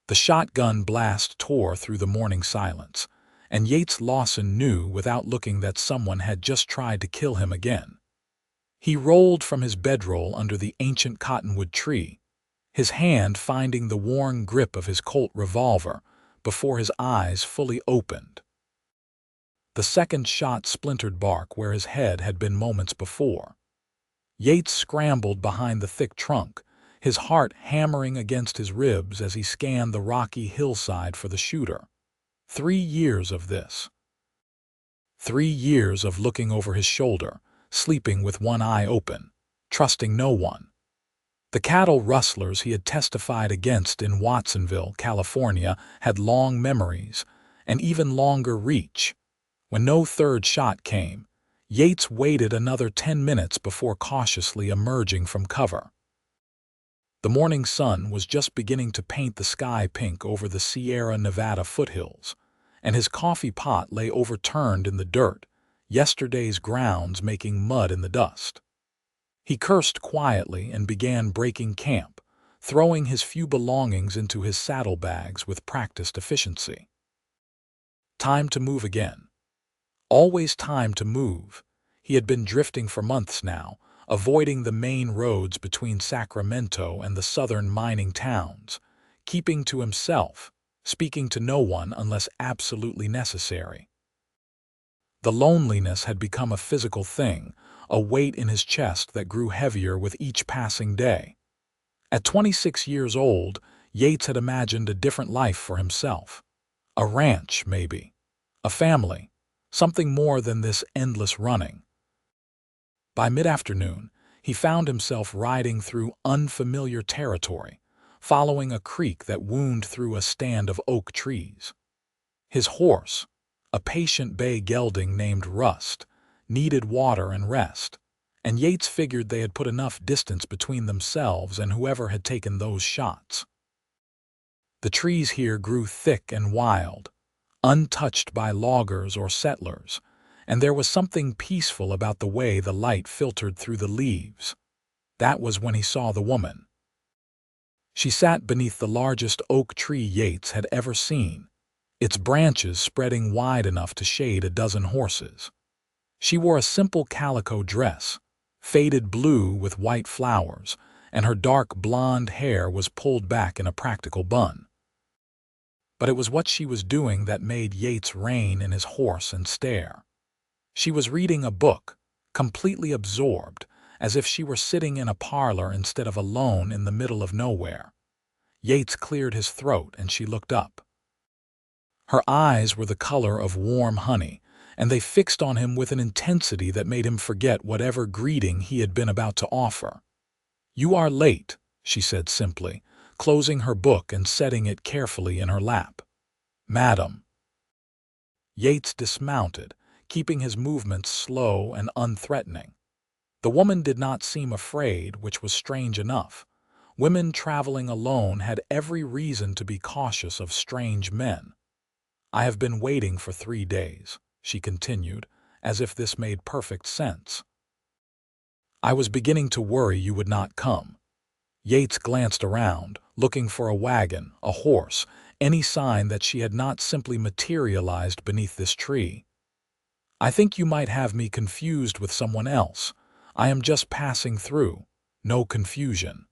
The shotgun blast tore through the morning silence, and Yates Lawson knew without looking that someone had just tried to kill him again. He rolled from his bedroll under the ancient cottonwood tree, his hand finding the worn grip of his Colt revolver before his eyes fully opened. The second shot splintered bark where his head had been moments before. Yates scrambled behind the thick trunk, his heart hammering against his ribs as he scanned the rocky hillside for the shooter. 3 years of this. 3 years of looking over his shoulder, sleeping with one eye open, trusting no one. The cattle rustlers he had testified against in Watsonville, California, had long memories, and even longer reach. When no third shot came, Yates waited another 10 minutes before cautiously emerging from cover. The morning sun was just beginning to paint the sky pink over the Sierra Nevada foothills, and his coffee pot lay overturned in the dirt, yesterday's grounds making mud in the dust. He cursed quietly and began breaking camp, throwing his few belongings into his saddlebags with practiced efficiency. Time to move again. Always time to move. He had been drifting for months now, avoiding the main roads between Sacramento and the southern mining towns, keeping to himself, speaking to no one unless absolutely necessary. The loneliness had become a physical thing, a weight in his chest that grew heavier with each passing day. At 26 years old, Yates had imagined a different life for himself. A ranch, maybe. A family. Something more than this endless running. By mid-afternoon, he found himself riding through unfamiliar territory, following a creek that wound through a stand of oak trees. His horse, a patient bay gelding named Rust, needed water and rest, and Yates figured they had put enough distance between themselves and whoever had taken those shots. The trees here grew thick and wild, untouched by loggers or settlers, and there was something peaceful about the way the light filtered through the leaves. That was when he saw the woman. She sat beneath the largest oak tree Yates had ever seen, its branches spreading wide enough to shade a dozen horses. She wore a simple calico dress, faded blue with white flowers, and her dark blonde hair was pulled back in a practical bun. But it was what she was doing that made Yates rein in his horse and stare. She was reading a book, completely absorbed, as if she were sitting in a parlor instead of alone in the middle of nowhere. Yates cleared his throat and she looked up. Her eyes were the color of warm honey, and they fixed on him with an intensity that made him forget whatever greeting he had been about to offer. "You are late," she said simply, closing her book and setting it carefully in her lap. "Madam." Yates dismounted, keeping his movements slow and unthreatening. The woman did not seem afraid, which was strange enough. Women traveling alone had every reason to be cautious of strange men. "I have been waiting for 3 days," she continued, as if this made perfect sense. "I was beginning to worry you would not come." Yates glanced around, looking for a wagon, a horse, any sign that she had not simply materialized beneath this tree. "I think you might have me confused with someone else. I am just passing through. No confusion."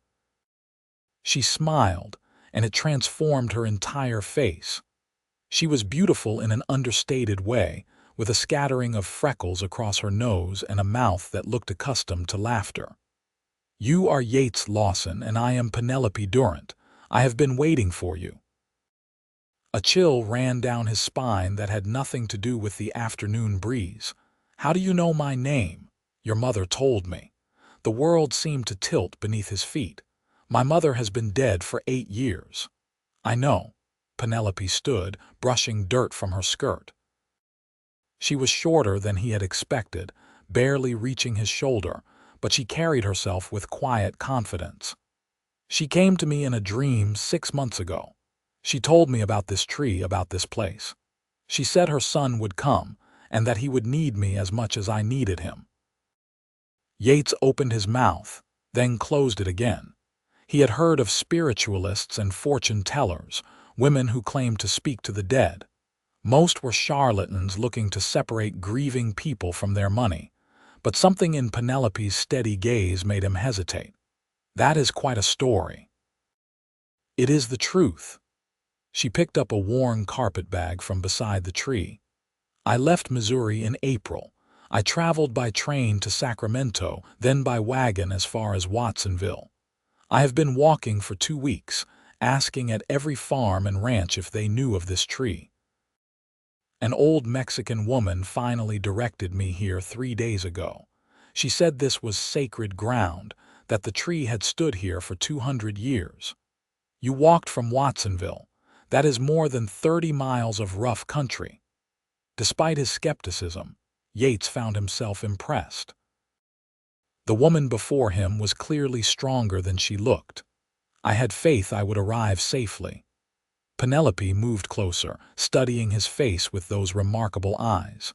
She smiled, and it transformed her entire face. She was beautiful in an understated way, with a scattering of freckles across her nose and a mouth that looked accustomed to laughter. "You are Yates Lawson, and I am Penelope Durant. I have been waiting for you." A chill ran down his spine that had nothing to do with the afternoon breeze. "How do you know my name?" "Your mother told me." The world seemed to tilt beneath his feet. "My mother has been dead for 8 years." "I know." Penelope stood, brushing dirt from her skirt. She was shorter than he had expected, barely reaching his shoulder, but she carried herself with quiet confidence. "She came to me in a dream 6 months ago. She told me about this tree, about this place. She said her son would come, and that he would need me as much as I needed him." Yates opened his mouth, then closed it again. He had heard of spiritualists and fortune tellers, women who claimed to speak to the dead. Most were charlatans looking to separate grieving people from their money, but something in Penelope's steady gaze made him hesitate. That is quite a story. It is the truth. She picked up a worn carpet bag from beside the tree. I left Missouri in April. I traveled by train to Sacramento, then by wagon as far as Watsonville. I have been walking for 2 weeks, asking at every farm and ranch if they knew of this tree. An old Mexican woman finally directed me here 3 days ago. She said this was sacred ground, that the tree had stood here for 200 years. You walked from Watsonville. That is more than 30 miles of rough country. Despite his skepticism, Yates found himself impressed. The woman before him was clearly stronger than she looked. I had faith I would arrive safely. Penelope moved closer, studying his face with those remarkable eyes.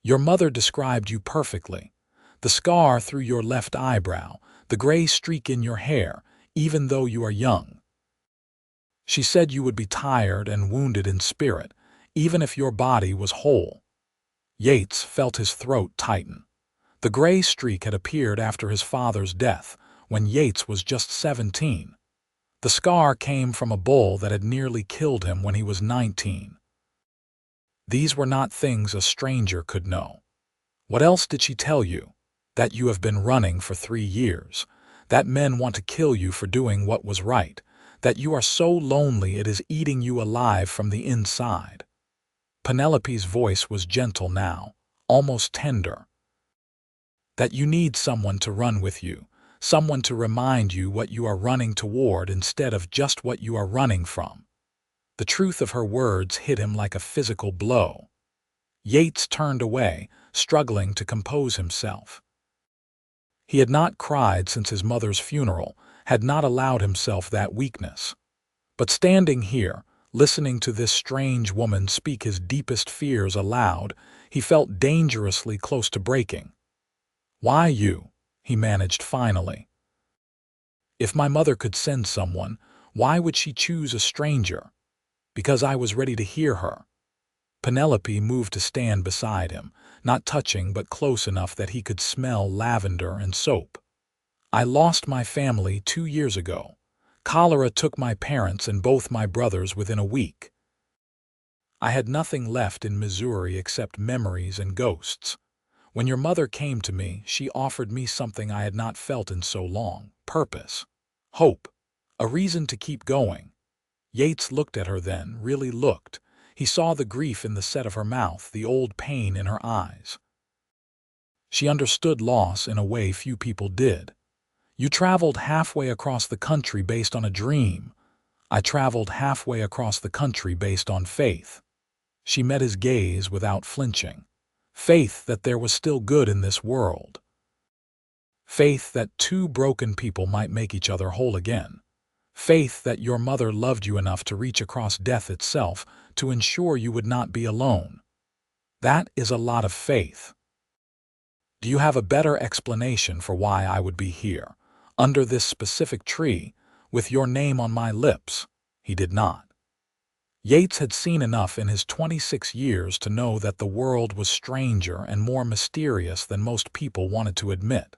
Your mother described you perfectly. The scar through your left eyebrow, the gray streak in your hair, even though you are young. She said you would be tired and wounded in spirit, even if your body was whole. Yates felt his throat tighten. The gray streak had appeared after his father's death, when Yates was just 17. The scar came from a bull that had nearly killed him when he was 19. These were not things a stranger could know. What else did she tell you? That you have been running for 3 years, that men want to kill you for doing what was right, that you are so lonely it is eating you alive from the inside. Penelope's voice was gentle now, almost tender. That you need someone to run with you, someone to remind you what you are running toward instead of just what you are running from. The truth of her words hit him like a physical blow. Yates turned away, struggling to compose himself. He had not cried since his mother's funeral, had not allowed himself that weakness. But standing here, listening to this strange woman speak his deepest fears aloud, he felt dangerously close to breaking. Why you? He managed finally. If my mother could send someone, why would she choose a stranger? Because I was ready to hear her. Penelope moved to stand beside him, not touching but close enough that he could smell lavender and soap. I lost my family 2 years ago. Cholera took my parents and both my brothers within a week. I had nothing left in Missouri except memories and ghosts. When your mother came to me, she offered me something I had not felt in so long: purpose, hope, a reason to keep going. Yates looked at her then, really looked. He saw the grief in the set of her mouth, the old pain in her eyes. She understood loss in a way few people did. You traveled halfway across the country based on a dream. I traveled halfway across the country based on faith. She met his gaze without flinching. Faith that there was still good in this world. Faith that 2 broken people might make each other whole again. Faith that your mother loved you enough to reach across death itself to ensure you would not be alone. That is a lot of faith. Do you have a better explanation for why I would be here, under this specific tree, with your name on my lips? He did not. Yates had seen enough in his 26 years to know that the world was stranger and more mysterious than most people wanted to admit.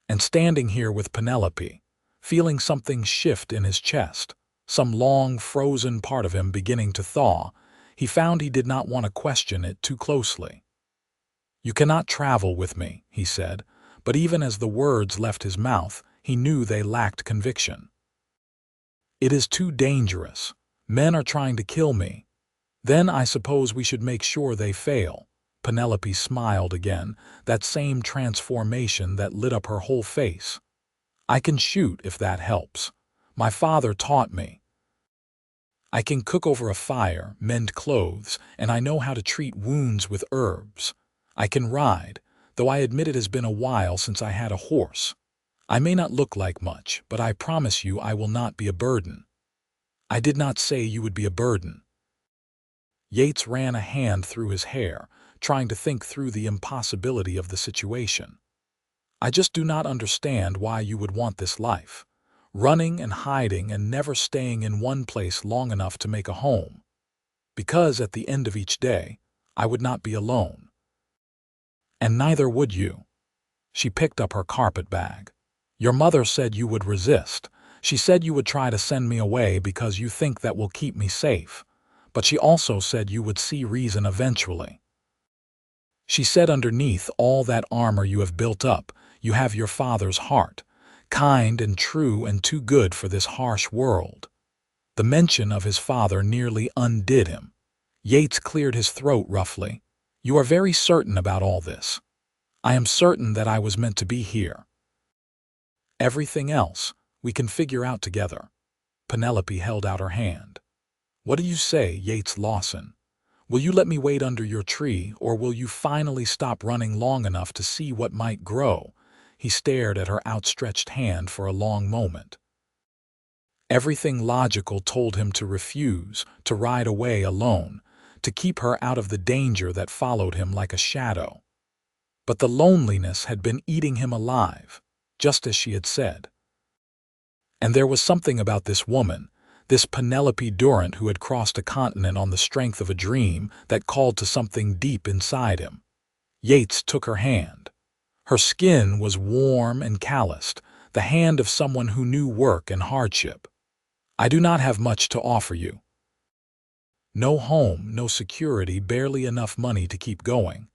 And standing here with Penelope, feeling something shift in his chest, some long frozen part of him beginning to thaw, he found he did not want to question it too closely. You cannot travel with me, he said, but even as the words left his mouth, he knew they lacked conviction. It is too dangerous. Men are trying to kill me. Then I suppose we should make sure they fail. Penelope smiled again, that same transformation that lit up her whole face. I can shoot if that helps. My father taught me. I can cook over a fire, mend clothes, and I know how to treat wounds with herbs. I can ride, though I admit it has been a while since I had a horse. I may not look like much, but I promise you I will not be a burden. I did not say you would be a burden. Yates ran a hand through his hair, trying to think through the impossibility of the situation. I just do not understand why you would want this life. running and hiding and never staying in one place long enough to make a home. Because at the end of each day, I would not be alone. And neither would you. She picked up her carpet bag. Your mother said you would resist. She said you would try to send me away because you think that will keep me safe. But she also said you would see reason eventually. She said underneath all that armor you have built up, you have your father's heart, kind and true and too good for this harsh world. The mention of his father nearly undid him. Yates cleared his throat roughly. You are very certain about all this. I am certain that I was meant to be here. Everything else, we can figure out together. Penelope held out her hand. What do you say, Yates Lawson? Will you let me wait under your tree, or will you finally stop running long enough to see what might grow? He stared at her outstretched hand for a long moment. Everything logical told him to refuse, to ride away alone, to keep her out of the danger that followed him like a shadow. But the loneliness had been eating him alive, just as she had said. And there was something about this woman, this Penelope Durant who had crossed a continent on the strength of a dream, that called to something deep inside him. Yates took her hand. Her skin was warm and calloused, the hand of someone who knew work and hardship. I do not have much to offer you. No home, no security, barely enough money to keep going.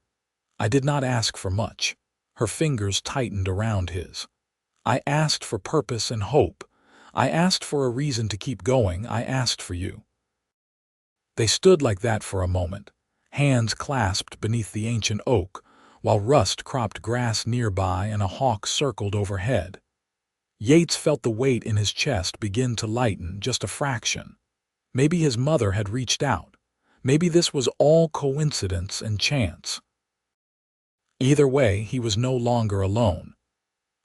I did not ask for much. Her fingers tightened around his. I asked for purpose and hope. I asked for a reason to keep going. I asked for you. They stood like that for a moment, hands clasped beneath the ancient oak, while rust cropped grass nearby and a hawk circled overhead. Yates felt the weight in his chest begin to lighten just a fraction. Maybe his mother had reached out. Maybe this was all coincidence and chance. Either way, he was no longer alone.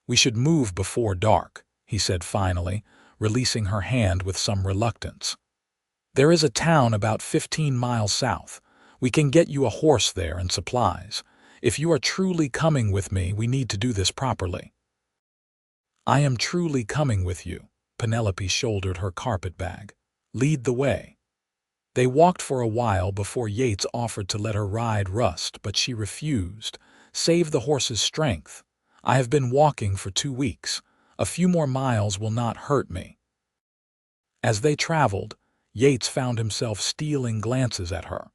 We should move before dark, he said finally, releasing her hand with some reluctance. There is a town about 15 miles south. We can get you a horse there and supplies. If you are truly coming with me, we need to do this properly. I am truly coming with you. Penelope shouldered her carpet bag. Lead the way. They walked for a while before Yates offered to let her ride Rust, but she refused. Save the horse's strength. I have been walking for 2 weeks. A few more miles will not hurt me. As they traveled, Yates found himself stealing glances at her.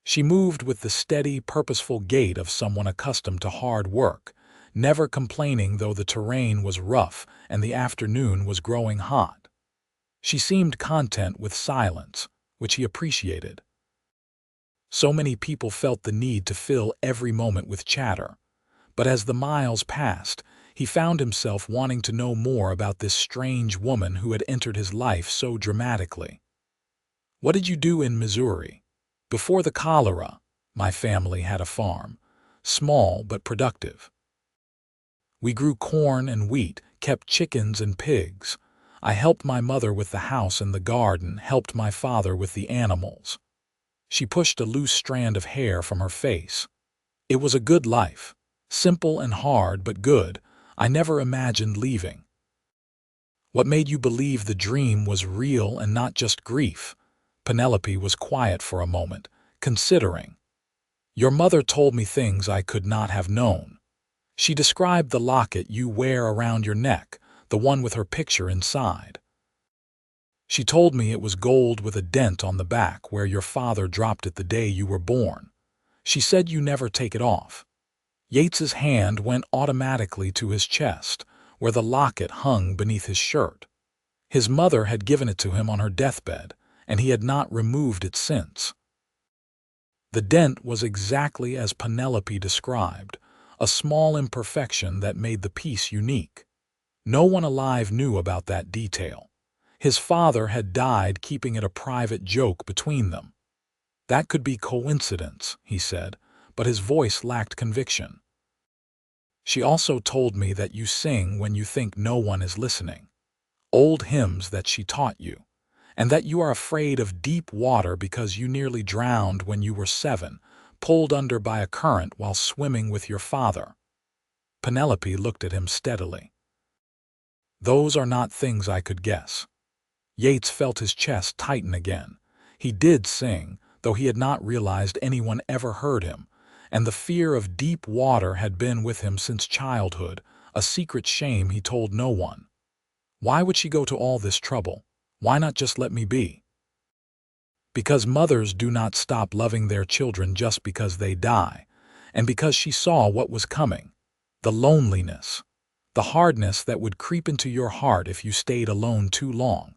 She moved with the steady, purposeful gait of someone accustomed to hard work, never complaining though the terrain was rough and the afternoon was growing hot. She seemed content with silence, which he appreciated. So many people felt the need to fill every moment with chatter, but as the miles passed, he found himself wanting to know more about this strange woman who had entered his life so dramatically. What did you do in Missouri? Before the cholera, my family had a farm, small but productive. We grew corn and wheat, kept chickens and pigs. I helped my mother with the house and the garden, helped my father with the animals. She pushed a loose strand of hair from her face. It was a good life, simple and hard but good. I never imagined leaving. What made you believe the dream was real and not just grief? Penelope was quiet for a moment, considering. Your mother told me things I could not have known. She described the locket you wear around your neck, the one with her picture inside. She told me it was gold with a dent on the back where your father dropped it the day you were born. She said you never take it off. Yates's hand went automatically to his chest, where the locket hung beneath his shirt. His mother had given it to him on her deathbed, and he had not removed it since. The dent was exactly as Penelope described, a small imperfection that made the piece unique. No one alive knew about that detail. His father had died keeping it a private joke between them. That could be coincidence, he said, but his voice lacked conviction. She also told me that you sing when you think no one is listening. Old hymns that she taught you, and that you are afraid of deep water because you nearly drowned when you were 7, pulled under by a current while swimming with your father. Penelope looked at him steadily. Those are not things I could guess. Yates felt his chest tighten again. He did sing, though he had not realized anyone ever heard him, and the fear of deep water had been with him since childhood, a secret shame he told no one. Why would she go to all this trouble? Why not just let me be? Because mothers do not stop loving their children just because they die, and because she saw what was coming. The loneliness, the hardness that would creep into your heart if you stayed alone too long.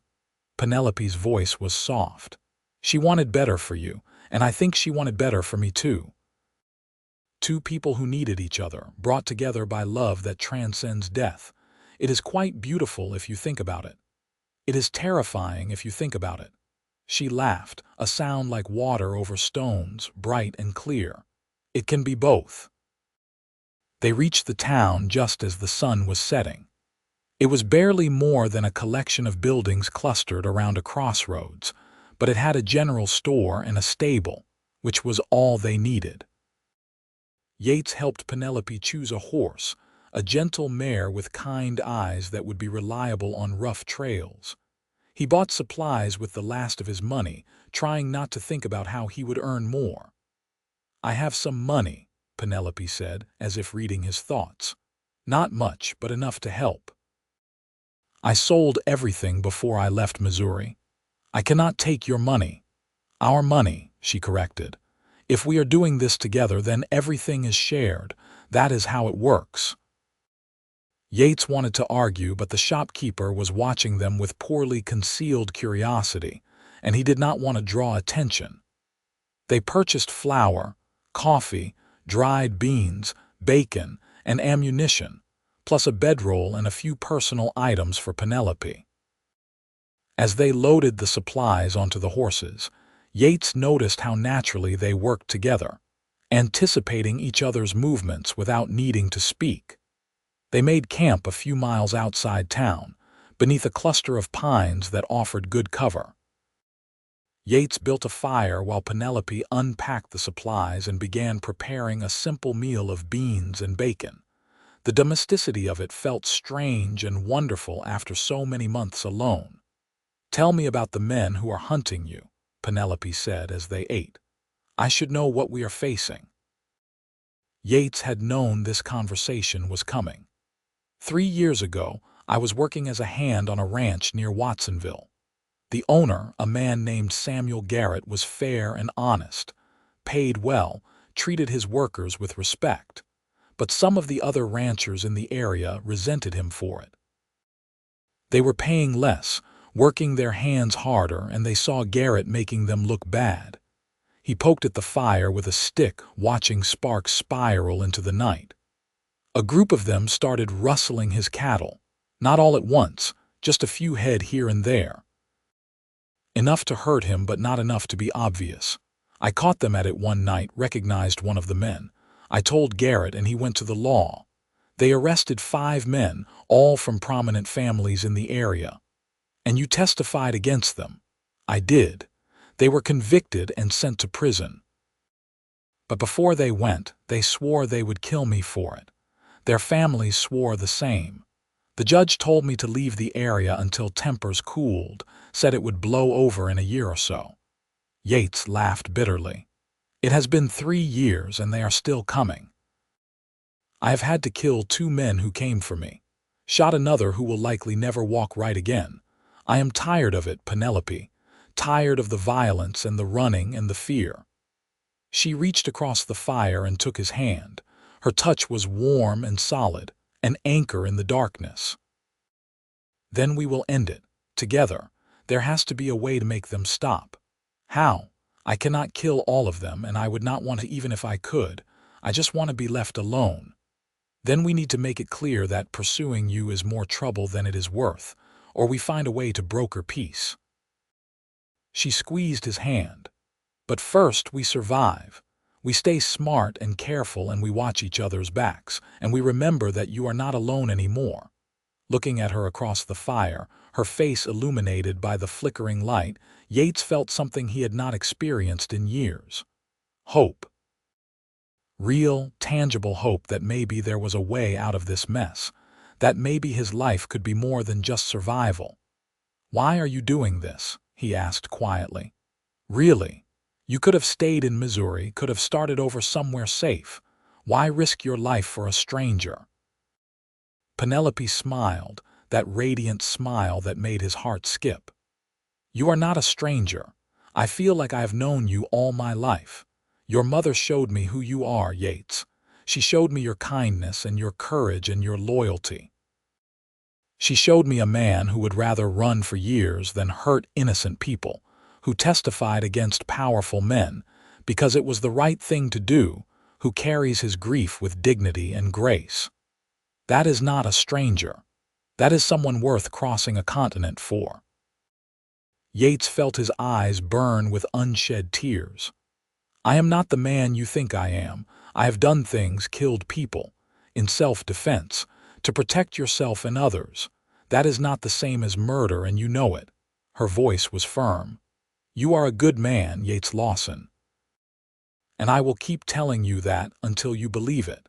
Penelope's voice was soft. She wanted better for you, and I think she wanted better for me too. Two people who needed each other, brought together by love that transcends death. It is quite beautiful if you think about it. It is terrifying if you think about it. She laughed, a sound like water over stones, bright and clear. It can be both. They reached the town just as the sun was setting. It was barely more than a collection of buildings clustered around a crossroads, but it had a general store and a stable, which was all they needed. Yates helped Penelope choose a horse, a gentle mare with kind eyes that would be reliable on rough trails. He bought supplies with the last of his money, trying not to think about how he would earn more. "I have some money," Penelope said, as if reading his thoughts. "Not much, but enough to help. I sold everything before I left Missouri. I cannot take your money." "Our money," she corrected. "If we are doing this together, then everything is shared. That is how it works." Yates wanted to argue, but the shopkeeper was watching them with poorly concealed curiosity, and he did not want to draw attention. They purchased flour, coffee, dried beans, bacon, and ammunition, plus a bedroll and a few personal items for Penelope. As they loaded the supplies onto the horses, Yates noticed how naturally they worked together, anticipating each other's movements without needing to speak. They made camp a few miles outside town, beneath a cluster of pines that offered good cover. Yates built a fire while Penelope unpacked the supplies and began preparing a simple meal of beans and bacon. The domesticity of it felt strange and wonderful after so many months alone. "Tell me about the men who are hunting you," Penelope said as they ate. "I should know what we are facing." Yates had known this conversation was coming. 3 years ago, I was working as a hand on a ranch near Watsonville. The owner, a man named Samuel Garrett, was fair and honest, paid well, treated his workers with respect. But some of the other ranchers in the area resented him for it. They were paying less, working their hands harder, and they saw Garrett making them look bad. He poked at the fire with a stick, watching sparks spiral into the night. A group of them started rustling his cattle, not all at once, just a few head here and there. Enough to hurt him, but not enough to be obvious. I caught them at it one night, recognized one of the men. I told Garrett, and he went to the law. They arrested 5 men, all from prominent families in the area. "And you testified against them?" "I did. They were convicted and sent to prison. But before they went, they swore they would kill me for it. Their families swore the same. The judge told me to leave the area until tempers cooled, said it would blow over in a year or so." Yates laughed bitterly. "It has been 3 years, and they are still coming. I have had to kill 2 men who came for me, shot another who will likely never walk right again. I am tired of it, Penelope, tired of the violence and the running and the fear." She reached across the fire and took his hand. Her touch was warm and solid, an anchor in the darkness. "Then we will end it, together. There has to be a way to make them stop. How? I cannot kill all of them, and I would not want to even if I could. I just want to be left alone. Then we need to make it clear that pursuing you is more trouble than it is worth, or we find a way to broker peace." She squeezed his hand. "But first we survive. We stay smart and careful, and we watch each other's backs, and we remember that you are not alone anymore." Looking at her across the fire, her face illuminated by the flickering light, Yates felt something he had not experienced in years. Hope. Real, tangible hope that maybe there was a way out of this mess, that maybe his life could be more than just survival. "Why are you doing this?" he asked quietly. "Really? You could have stayed in Missouri, could have started over somewhere safe. Why risk your life for a stranger?" Penelope smiled, that radiant smile that made his heart skip. "You are not a stranger. I feel like I have known you all my life. Your mother showed me who you are, Yates. She showed me your kindness and your courage and your loyalty. She showed me a man who would rather run for years than hurt innocent people, who testified against powerful men because it was the right thing to do, who carries his grief with dignity and grace. That is not a stranger. That is someone worth crossing a continent for." Yates felt his eyes burn with unshed tears. "I am not the man you think I am. I have done things, killed people, in self-defense, to protect yourself and others. That is not the same as murder, and you know it." Her voice was firm. "You are a good man, Yates Lawson. And I will keep telling you that until you believe it."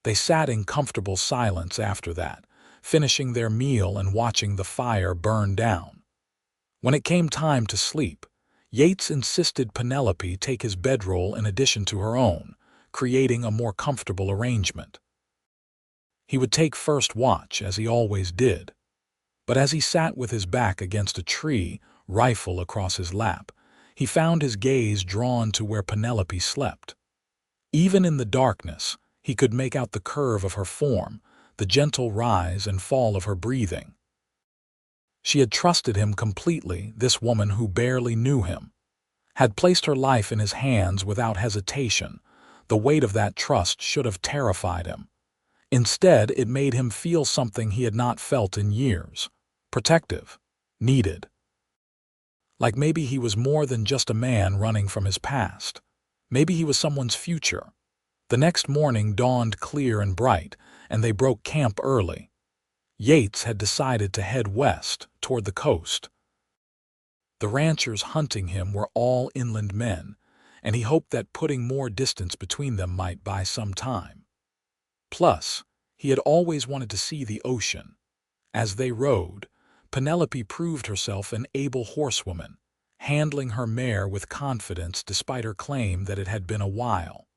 They sat in comfortable silence after that, finishing their meal and watching the fire burn down. When it came time to sleep, Yates insisted Penelope take his bedroll in addition to her own, creating a more comfortable arrangement. He would take first watch, as he always did. But as he sat with his back against a tree, rifle across his lap, he found his gaze drawn to where Penelope slept. Even in the darkness, he could make out the curve of her form, the gentle rise and fall of her breathing. She had trusted him completely, this woman who barely knew him, had placed her life in his hands without hesitation. The weight of that trust should have terrified him. Instead, it made him feel something he had not felt in years. Protective. Needed. Like maybe he was more than just a man running from his past. Maybe he was someone's future. The next morning dawned clear and bright, and they broke camp early. Yates had decided to head west, toward the coast. The ranchers hunting him were all inland men, and he hoped that putting more distance between them might buy some time. Plus, he had always wanted to see the ocean. As they rode, Penelope proved herself an able horsewoman, handling her mare with confidence despite her claim that it had been a while.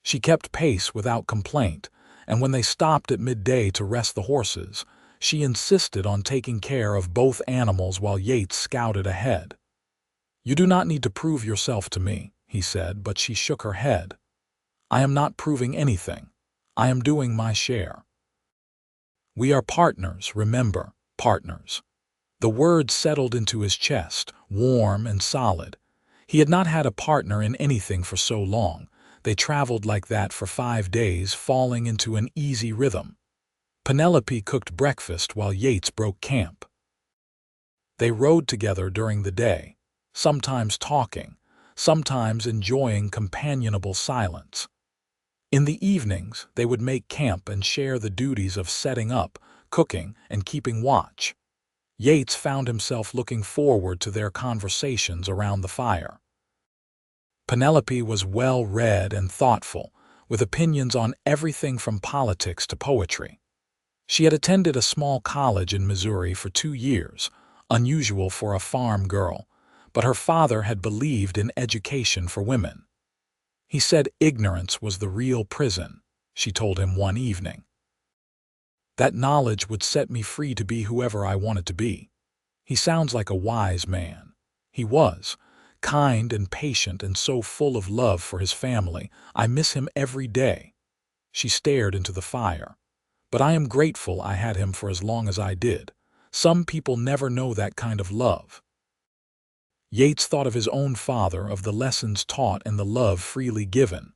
She kept pace without complaint, and when they stopped at midday to rest the horses, she insisted on taking care of both animals while Yates scouted ahead. "You do not need to prove yourself to me," he said, but she shook her head. "I am not proving anything. I am doing my share. We are partners, remember, partners." The word settled into his chest, warm and solid. He had not had a partner in anything for so long. They traveled like that for 5 days, falling into an easy rhythm. Penelope cooked breakfast while Yates broke camp. They rode together during the day, sometimes talking, sometimes enjoying companionable silence. In the evenings, they would make camp and share the duties of setting up, cooking, and keeping watch. Yates found himself looking forward to their conversations around the fire. Penelope was well-read and thoughtful, with opinions on everything from politics to poetry. She had attended a small college in Missouri for 2 years, unusual for a farm girl, but her father had believed in education for women. He said ignorance was the real prison, she told him one evening. That knowledge would set me free to be whoever I wanted to be. He sounds like a wise man. He was. Kind and patient and so full of love for his family. I miss him every day. She stared into the fire. But I am grateful I had him for as long as I did. Some people never know that kind of love. Yates thought of his own father, of the lessons taught and the love freely given.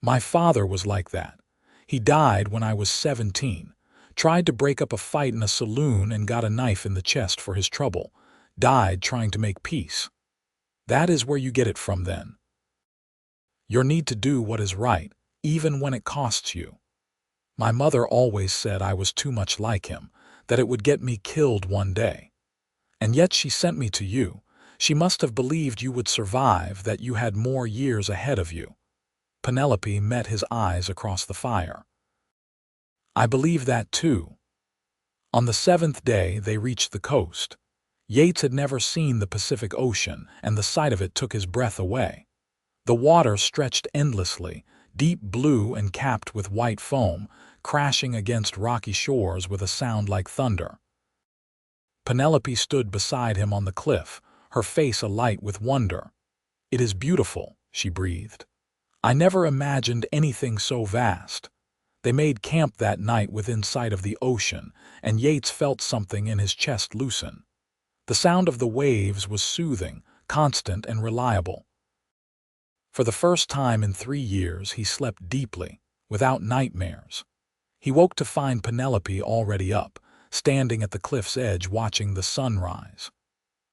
My father was like that. He died when I was 17. Tried to break up a fight in a saloon and got a knife in the chest for his trouble. Died trying to make peace. That is where you get it from then. Your need to do what is right, even when it costs you. My mother always said I was too much like him, that it would get me killed one day. And yet she sent me to you. She must have believed you would survive, that you had more years ahead of you. Penelope met his eyes across the fire. I believe that too. On the seventh day, they reached the coast. Yates had never seen the Pacific Ocean, and the sight of it took his breath away. The water stretched endlessly, deep blue and capped with white foam, crashing against rocky shores with a sound like thunder. Penelope stood beside him on the cliff, her face alight with wonder. "It is beautiful," she breathed. "I never imagined anything so vast." They made camp that night within sight of the ocean, and Yates felt something in his chest loosen. The sound of the waves was soothing, constant and reliable. For the first time in 3 years, he slept deeply, without nightmares. He woke to find Penelope already up, standing at the cliff's edge watching the sun rise.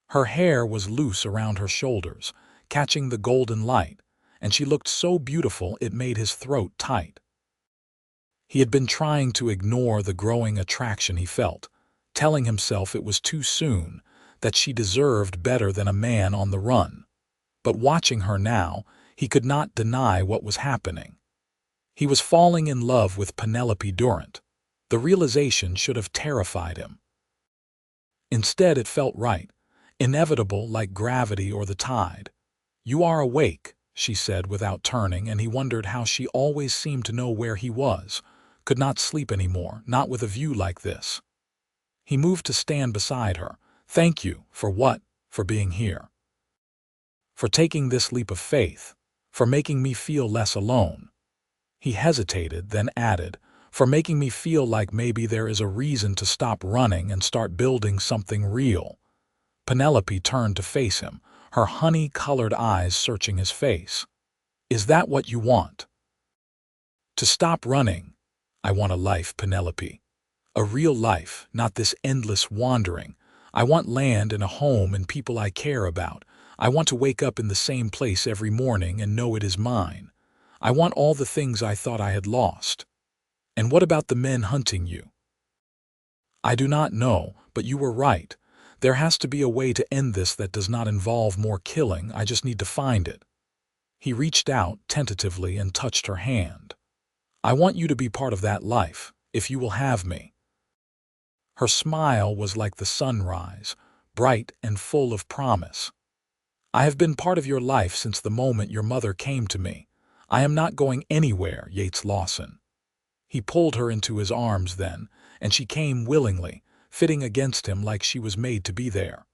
Her hair was loose around her shoulders, catching the golden light, and she looked so beautiful it made his throat tight. He had been trying to ignore the growing attraction he felt, telling himself it was too soon, that she deserved better than a man on the run. But watching her now, he could not deny what was happening. He was falling in love with Penelope Durant. The realization should have terrified him. Instead, it felt right, inevitable like gravity or the tide. "You are awake," she said without turning, and he wondered how she always seemed to know where he was. Could not sleep anymore, not with a view like this. He moved to stand beside her. "Thank you. For what? For being here. For taking this leap of faith. For making me feel less alone." He hesitated, then added, "For making me feel like maybe there is a reason to stop running and start building something real." Penelope turned to face him, her honey-colored eyes searching his face. "Is that what you want? To stop running?" "I want a life, Penelope. A real life, not this endless wandering. I want land and a home and people I care about. I want to wake up in the same place every morning and know it is mine. I want all the things I thought I had lost." "And what about the men hunting you?" "I do not know, but you were right. There has to be a way to end this that does not involve more killing. I just need to find it." He reached out tentatively and touched her hand. "I want you to be part of that life, if you will have me." Her smile was like the sunrise, bright and full of promise. "I have been part of your life since the moment your mother came to me. I am not going anywhere, Yates Lawson." He pulled her into his arms then, and she came willingly, fitting against him like she was made to be there.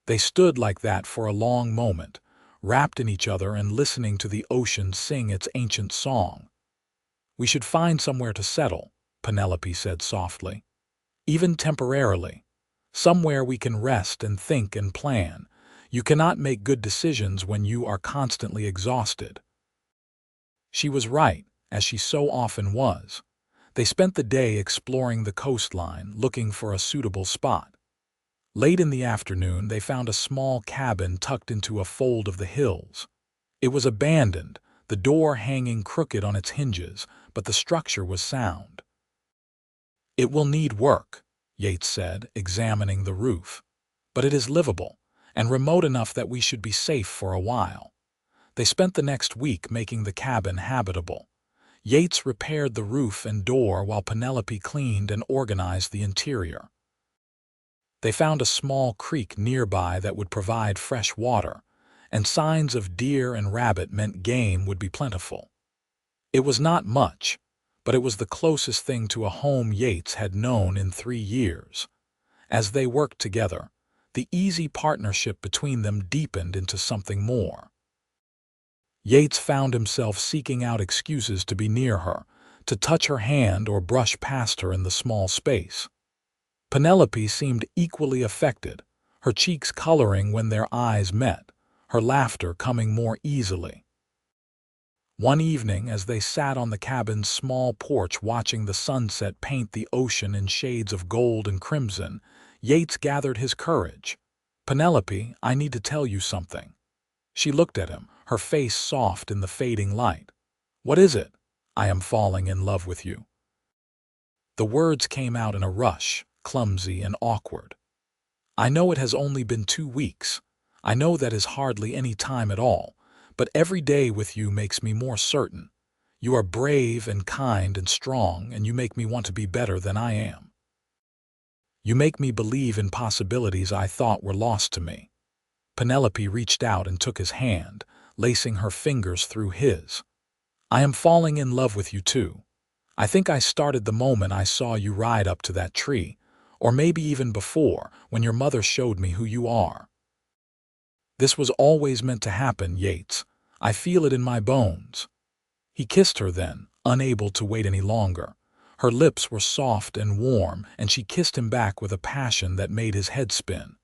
They stood like that for a long moment, wrapped in each other and listening to the ocean sing its ancient song. "We should find somewhere to settle," Penelope said softly. "Even temporarily. Somewhere we can rest and think and plan. You cannot make good decisions when you are constantly exhausted." She was right, as she so often was. They spent the day exploring the coastline, looking for a suitable spot. Late in the afternoon, they found a small cabin tucked into a fold of the hills. It was abandoned, the door hanging crooked on its hinges, but the structure was sound. "It will need work," Yates said, examining the roof. "But it is livable, and remote enough that we should be safe for a while." They spent the next week making the cabin habitable. Yates repaired the roof and door while Penelope cleaned and organized the interior. They found a small creek nearby that would provide fresh water, and signs of deer and rabbit meant game would be plentiful. It was not much, but it was the closest thing to a home Yates had known in 3 years. As they worked together, the easy partnership between them deepened into something more. Yates found himself seeking out excuses to be near her, to touch her hand or brush past her in the small space. Penelope seemed equally affected, her cheeks coloring when their eyes met, her laughter coming more easily. One evening, as they sat on the cabin's small porch watching the sunset paint the ocean in shades of gold and crimson, Yates gathered his courage. "Penelope, I need to tell you something." She looked at him, her face soft in the fading light. "What is it?" "I am falling in love with you." The words came out in a rush, clumsy and awkward. "I know it has only been 2 weeks. I know that is hardly any time at all, but every day with you makes me more certain. You are brave and kind and strong, and you make me want to be better than I am. You make me believe in possibilities I thought were lost to me." Penelope reached out and took his hand, lacing her fingers through his. "I am falling in love with you too. I think I started the moment I saw you ride up to that tree, or maybe even before, when your mother showed me who you are. This was always meant to happen, Yates. I feel it in my bones." He kissed her then, unable to wait any longer. Her lips were soft and warm, and she kissed him back with a passion that made his head spin.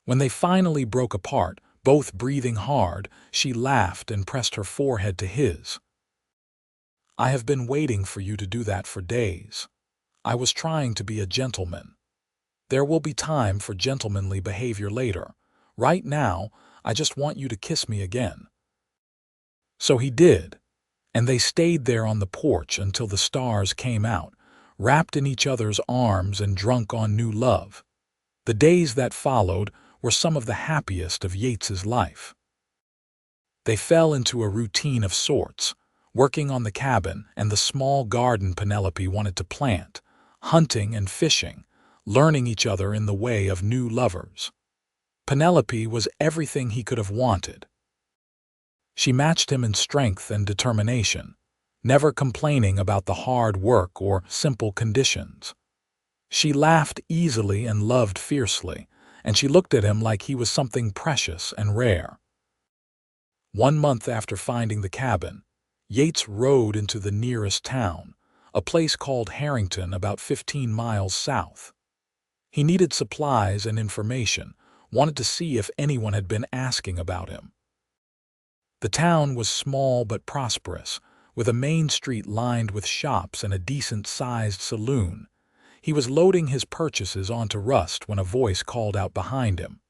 When they finally broke apart, both breathing hard, she laughed and pressed her forehead to his. "I have been waiting for you to do that for days. I was trying to be a gentleman. There will be time for gentlemanly behavior later. Right now, I just want you to kiss me again." So he did, and they stayed there on the porch until the stars came out, wrapped in each other's arms and drunk on new love. The days that followed were some of the happiest of Yates's life. They fell into a routine of sorts, working on the cabin and the small garden Penelope wanted to plant, hunting and fishing, learning each other in the way of new lovers. Penelope was everything he could have wanted. She matched him in strength and determination, never complaining about the hard work or simple conditions. She laughed easily and loved fiercely, and she looked at him like he was something precious and rare. 1 month after finding the cabin, Yates rode into the nearest town, a place called Harrington, about 15 miles south. He needed supplies and information, wanted to see if anyone had been asking about him. The town was small but prosperous, with a main street lined with shops and a decent-sized saloon. He was loading his purchases onto Rust when a voice called out behind him.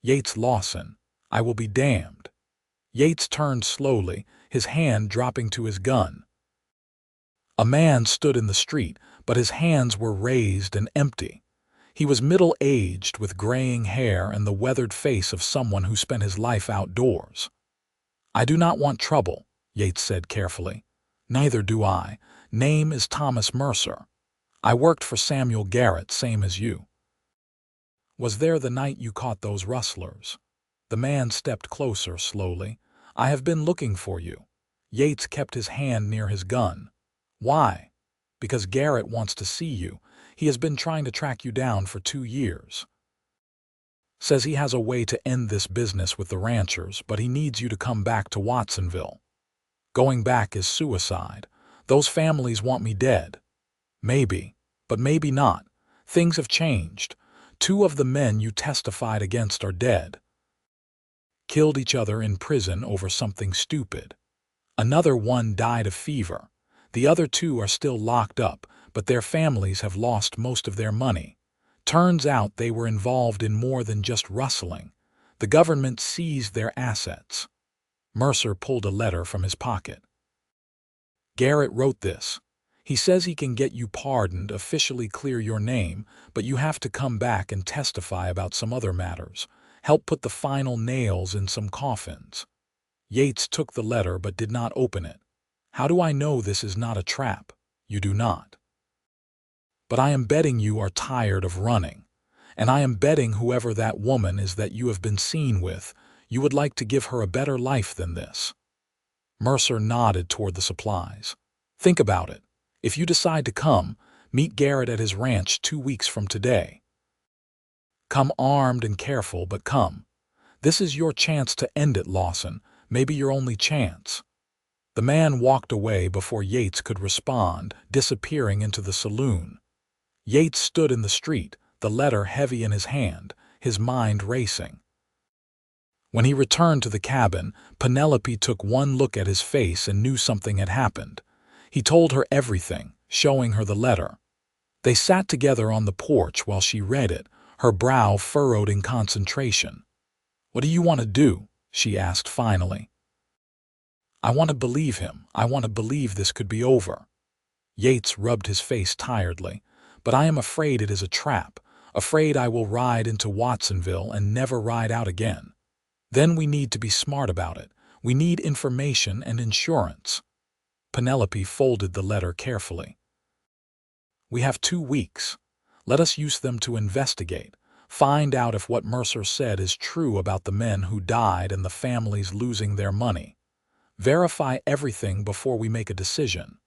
"Yates Lawson, I will be damned." Yates turned slowly, his hand dropping to his gun. A man stood in the street, but his hands were raised and empty. He was middle-aged, with graying hair and the weathered face of someone who spent his life outdoors. "I do not want trouble," Yates said carefully. "Neither do I. Name is Thomas Mercer. I worked for Samuel Garrett, same as you." "Was there the night you caught those rustlers?" The man stepped closer slowly. "I have been looking for you." Yates kept his hand near his gun. "Why?" "Because Garrett wants to see you. He has been trying to track you down for 2 years. Says he has a way to end this business with the ranchers, but he needs you to come back to Watsonville. Going back is suicide. Those families want me dead." "Maybe, but maybe not. Things have changed. 2 of the men you testified against are dead. Killed each other in prison over something stupid. Another one died of fever. The other 2 are still locked up, but their families have lost most of their money. Turns out they were involved in more than just rustling. The government seized their assets." Mercer pulled a letter from his pocket. "Garrett wrote this. He says he can get you pardoned, officially clear your name, but you have to come back and testify about some other matters. Help put the final nails in some coffins." Yates took the letter but did not open it. "How do I know this is not a trap?" "You do not. But I am betting you are tired of running. And I am betting whoever that woman is that you have been seen with, you would like to give her a better life than this." Mercer nodded toward the supplies. "Think about it. If you decide to come, meet Garrett at his ranch 2 weeks from today. Come armed and careful, but come. This is your chance to end it, Lawson, maybe your only chance." The man walked away before Yates could respond, disappearing into the saloon. Yates stood in the street, the letter heavy in his hand, his mind racing. When he returned to the cabin, Penelope took one look at his face and knew something had happened. He told her everything, showing her the letter. They sat together on the porch while she read it, her brow furrowed in concentration. "What do you want to do?" she asked finally. "I want to believe him. I want to believe this could be over." Yates rubbed his face tiredly. "But I am afraid it is a trap, afraid I will ride into Watsonville and never ride out again. Then we need to be smart about it. We need information and insurance." Penelope folded the letter carefully. "We have 2 weeks. Let us use them to investigate, find out if what Mercer said is true about the men who died and the families losing their money. Verify everything before we make a decision.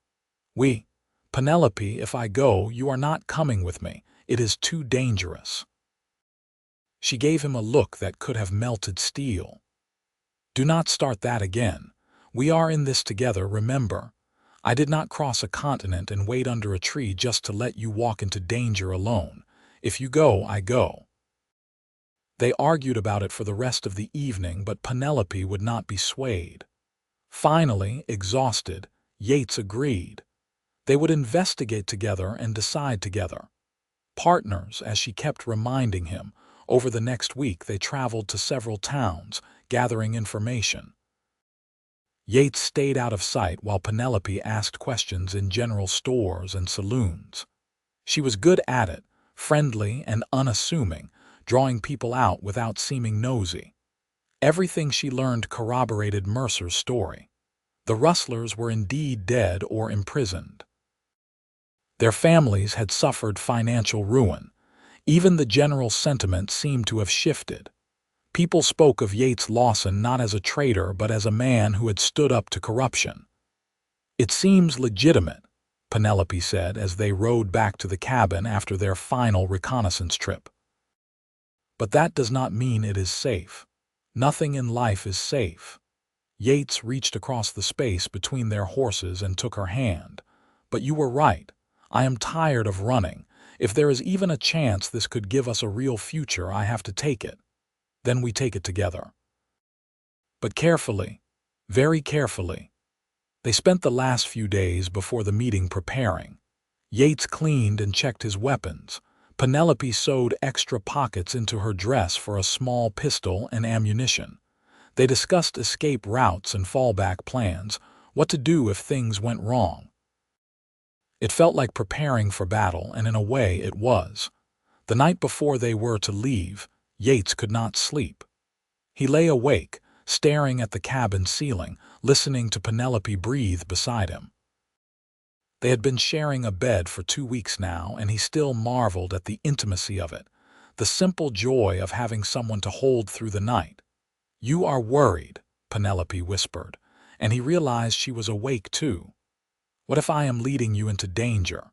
Penelope, if I go, you are not coming with me. It is too dangerous." She gave him a look that could have melted steel. "Do not start that again. We are in this together, remember. I did not cross a continent and wait under a tree just to let you walk into danger alone. If you go, I go." They argued about it for the rest of the evening, but Penelope would not be swayed. Finally, exhausted, Yates agreed. They would investigate together and decide together. Partners, as she kept reminding him, over the next week they traveled to several towns, gathering information. Yates stayed out of sight while Penelope asked questions in general stores and saloons. She was good at it, friendly and unassuming, drawing people out without seeming nosy. Everything she learned corroborated Mercer's story. The rustlers were indeed dead or imprisoned. Their families had suffered financial ruin. Even the general sentiment seemed to have shifted. People spoke of Yates Lawson not as a traitor but as a man who had stood up to corruption. "It seems legitimate," Penelope said as they rode back to the cabin after their final reconnaissance trip. "But that does not mean it is safe. Nothing in life is safe." Yates reached across the space between their horses and took her hand. "But you were right. I am tired of running. If there is even a chance this could give us a real future, I have to take it. Then we take it together. But carefully, very carefully." They spent the last few days before the meeting preparing. Yates cleaned and checked his weapons. Penelope sewed extra pockets into her dress for a small pistol and ammunition. They discussed escape routes and fallback plans, what to do if things went wrong. It felt like preparing for battle, and in a way it was. The night before they were to leave, Yates could not sleep. He lay awake, staring at the cabin ceiling, listening to Penelope breathe beside him. They had been sharing a bed for 2 weeks now, and he still marveled at the intimacy of it, the simple joy of having someone to hold through the night. "You are worried," Penelope whispered, and he realized she was awake too. "What if I am leading you into danger?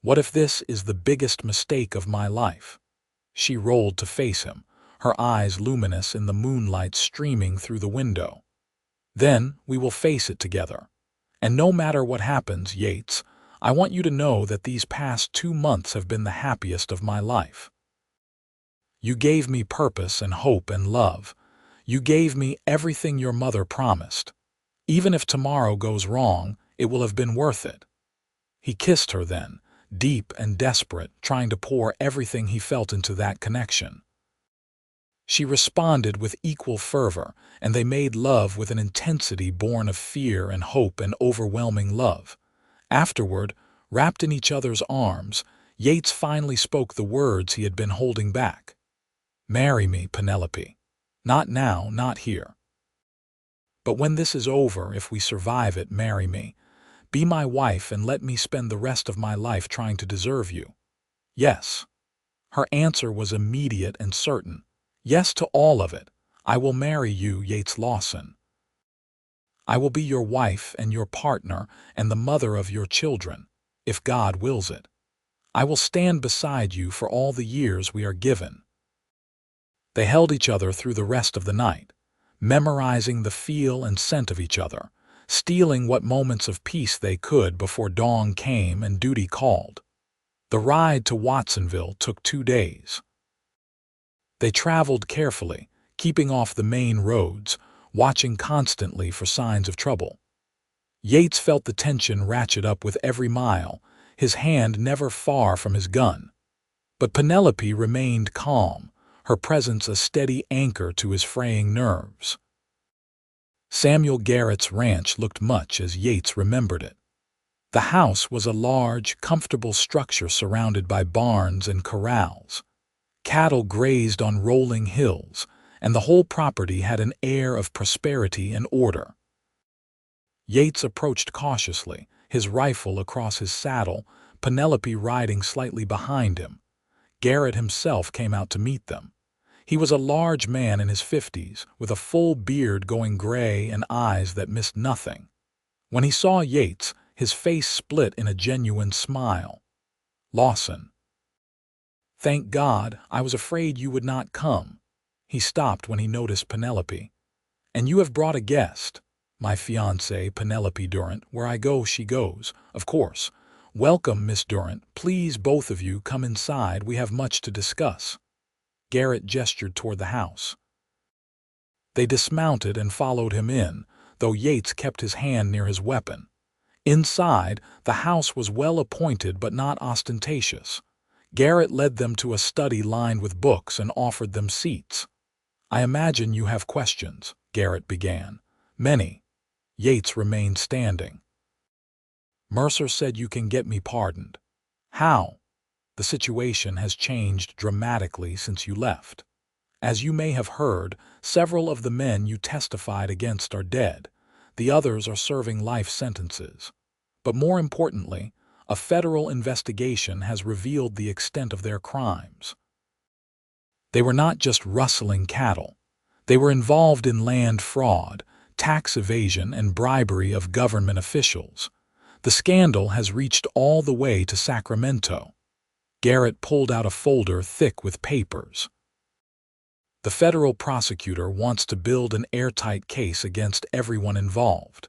What if this is the biggest mistake of my life?" She rolled to face him, her eyes luminous in the moonlight streaming through the window. "Then we will face it together. And no matter what happens, Yates, I want you to know that these past 2 months have been the happiest of my life. You gave me purpose and hope and love. You gave me everything your mother promised. Even if tomorrow goes wrong, it will have been worth it." He kissed her then, deep and desperate, trying to pour everything he felt into that connection. She responded with equal fervor, and they made love with an intensity born of fear and hope and overwhelming love. Afterward, wrapped in each other's arms, Yates finally spoke the words he had been holding back. "Marry me, Penelope. Not now, not here. But when this is over, if we survive it, marry me. Be my wife and let me spend the rest of my life trying to deserve you." "Yes." Her answer was immediate and certain. "Yes to all of it. I will marry you, Yates Lawson. I will be your wife and your partner and the mother of your children, if God wills it. I will stand beside you for all the years we are given." They held each other through the rest of the night, memorizing the feel and scent of each other, stealing what moments of peace they could before dawn came and duty called. The ride to Watsonville took 2 days. They traveled carefully, keeping off the main roads, watching constantly for signs of trouble. Yates felt the tension ratchet up with every mile, his hand never far from his gun. But Penelope remained calm, her presence a steady anchor to his fraying nerves. Samuel Garrett's ranch looked much as Yates remembered it. The house was a large, comfortable structure surrounded by barns and corrals. Cattle grazed on rolling hills, and the whole property had an air of prosperity and order. Yates approached cautiously, his rifle across his saddle, Penelope riding slightly behind him. Garrett himself came out to meet them. He was a large man in his 50s, with a full beard going gray and eyes that missed nothing. When he saw Yates, his face split in a genuine smile. "Lawson. Thank God, I was afraid you would not come." He stopped when he noticed Penelope. "And you have brought a guest." "My fiancée, Penelope Durant. Where I go, she goes, of course. Welcome, Miss Durant. Please, both of you, come inside. We have much to discuss." Garrett gestured toward the house. They dismounted and followed him in, though Yates kept his hand near his weapon. Inside, the house was well appointed but not ostentatious. Garrett led them to a study lined with books and offered them seats. "I imagine you have questions," Garrett began. "Many." Yates remained standing. "Mercer said you can get me pardoned." "How?" "The situation has changed dramatically since you left. As you may have heard, several of the men you testified against are dead. The others are serving life sentences. But more importantly, a federal investigation has revealed the extent of their crimes. They were not just rustling cattle. They were involved in land fraud, tax evasion, and bribery of government officials. The scandal has reached all the way to Sacramento." Garrett pulled out a folder thick with papers. "The federal prosecutor wants to build an airtight case against everyone involved.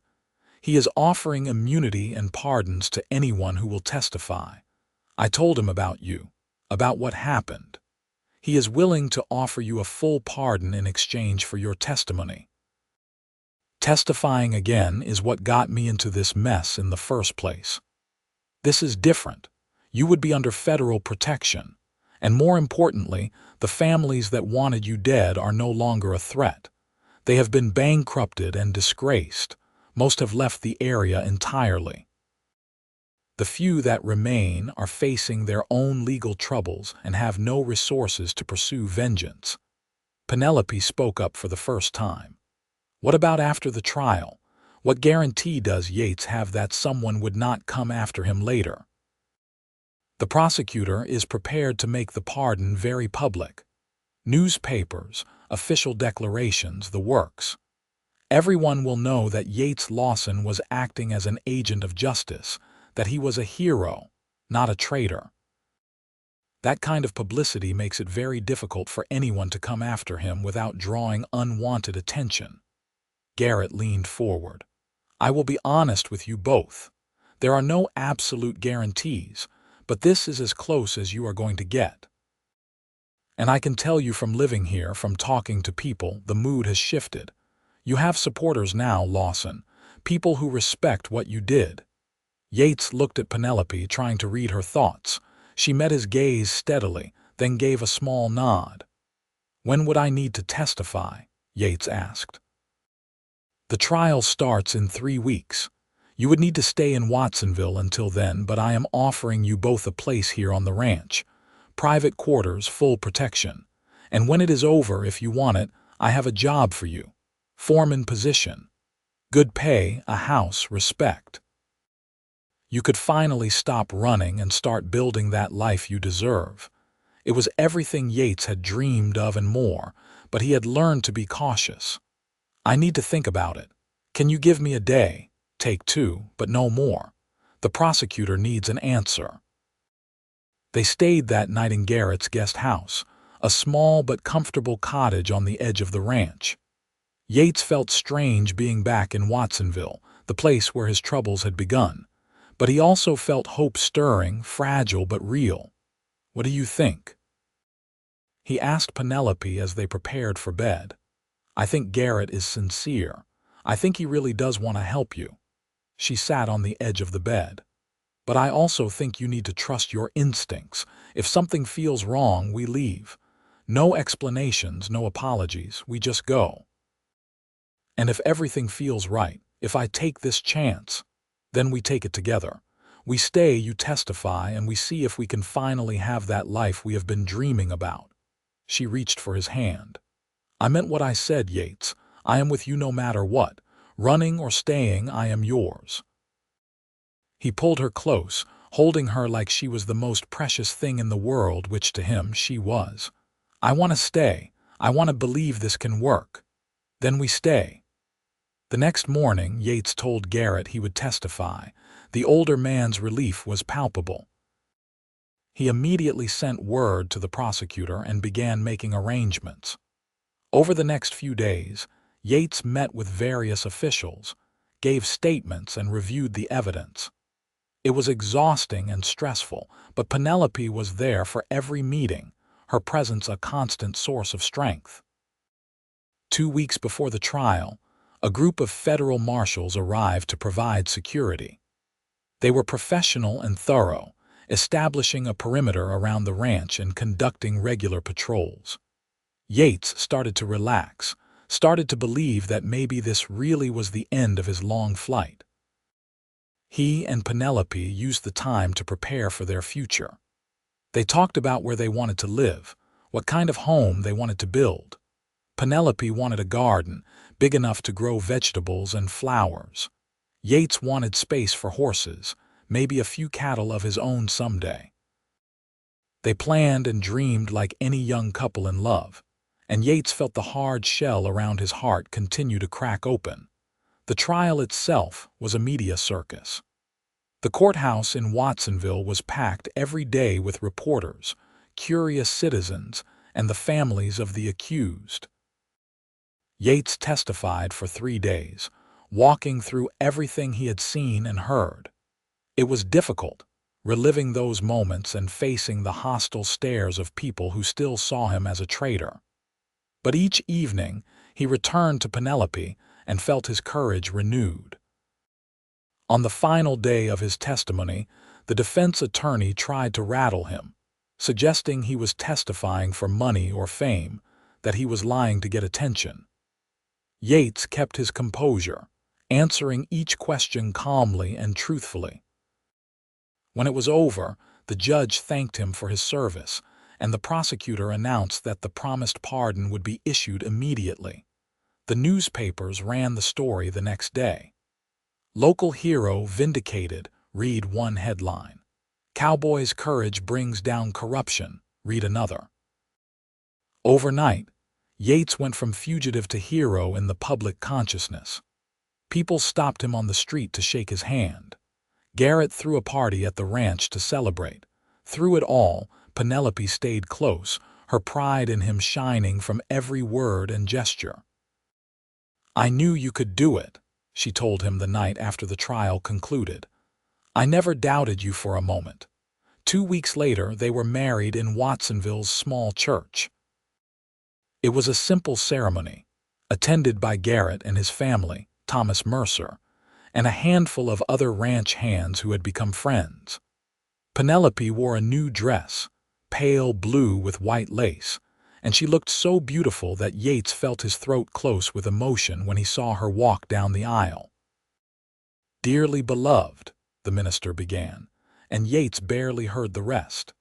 He is offering immunity and pardons to anyone who will testify. I told him about you, about what happened. He is willing to offer you a full pardon in exchange for your testimony. Testifying again is what got me into this mess in the first place. This is different. You would be under federal protection. And more importantly, the families that wanted you dead are no longer a threat. They have been bankrupted and disgraced. Most have left the area entirely. The few that remain are facing their own legal troubles and have no resources to pursue vengeance." Penelope spoke up for the first time. "What about after the trial? What guarantee does Yates have that someone would not come after him later?" "The prosecutor is prepared to make the pardon very public. Newspapers, official declarations, the works. Everyone will know that Yates Lawson was acting as an agent of justice, that he was a hero, not a traitor. That kind of publicity makes it very difficult for anyone to come after him without drawing unwanted attention." Garrett leaned forward. "I will be honest with you both. There are no absolute guarantees, but this is as close as you are going to get. And I can tell you from living here, from talking to people, the mood has shifted. You have supporters now, Lawson, people who respect what you did." Yates looked at Penelope, trying to read her thoughts. She met his gaze steadily, then gave a small nod. "When would I need to testify?" Yates asked. "The trial starts in 3 weeks. You would need to stay in Watsonville until then, but I am offering you both a place here on the ranch. Private quarters, full protection. And when it is over, if you want it, I have a job for you. Foreman position. Good pay, a house, respect. You could finally stop running and start building that life you deserve." It was everything Yates had dreamed of and more, but he had learned to be cautious. "I need to think about it. Can you give me a day? Take 2, but no more. The prosecutor needs an answer." They stayed that night in Garrett's guest house, a small but comfortable cottage on the edge of the ranch. Yates felt strange being back in Watsonville, the place where his troubles had begun, but he also felt hope stirring, fragile but real. "What do you think?" he asked Penelope as they prepared for bed. "I think Garrett is sincere. I think he really does want to help you." She sat on the edge of the bed. "But I also think you need to trust your instincts. If something feels wrong, we leave. No explanations, no apologies, we just go. And if everything feels right, if I take this chance, then we take it together. We stay, you testify, and we see if we can finally have that life we have been dreaming about." She reached for his hand. "I meant what I said, Yates. I am with you no matter what. Running or staying, I am yours." He pulled her close, holding her like she was the most precious thing in the world, which to him she was. "I want to stay. I want to believe this can work. Then we stay." The next morning, Yates told Garrett he would testify. The older man's relief was palpable. He immediately sent word to the prosecutor and began making arrangements. Over the next few days, Yates met with various officials, gave statements, and reviewed the evidence. It was exhausting and stressful, but Penelope was there for every meeting, her presence a constant source of strength. 2 weeks before the trial, a group of federal marshals arrived to provide security. They were professional and thorough, establishing a perimeter around the ranch and conducting regular patrols. Yates started to relax, started to believe that maybe this really was the end of his long flight. He and Penelope used the time to prepare for their future. They talked about where they wanted to live, what kind of home they wanted to build. Penelope wanted a garden, big enough to grow vegetables and flowers. Yates wanted space for horses, maybe a few cattle of his own someday. They planned and dreamed like any young couple in love, and Yates felt the hard shell around his heart continue to crack open. The trial itself was a media circus. The courthouse in Watsonville was packed every day with reporters, curious citizens, and the families of the accused. Yates testified for 3 days, walking through everything he had seen and heard. It was difficult, reliving those moments and facing the hostile stares of people who still saw him as a traitor. But each evening, he returned to Penelope and felt his courage renewed. On the final day of his testimony, the defense attorney tried to rattle him, suggesting he was testifying for money or fame, that he was lying to get attention. Yates kept his composure, answering each question calmly and truthfully. When it was over, the judge thanked him for his service, and the prosecutor announced that the promised pardon would be issued immediately. The newspapers ran the story the next day. "Local hero vindicated," read one headline. "Cowboy's courage brings down corruption," read another. Overnight, Yates went from fugitive to hero in the public consciousness. People stopped him on the street to shake his hand. Garrett threw a party at the ranch to celebrate. Through it all, Penelope stayed close, her pride in him shining from every word and gesture. "I knew you could do it," she told him the night after the trial concluded. "I never doubted you for a moment." 2 weeks later, they were married in Watsonville's small church. It was a simple ceremony, attended by Garrett and his family, Thomas Mercer, and a handful of other ranch hands who had become friends. Penelope wore a new dress, pale blue with white lace, and she looked so beautiful that Yates felt his throat close with emotion when he saw her walk down the aisle. "Dearly beloved," the minister began, and Yates barely heard the rest.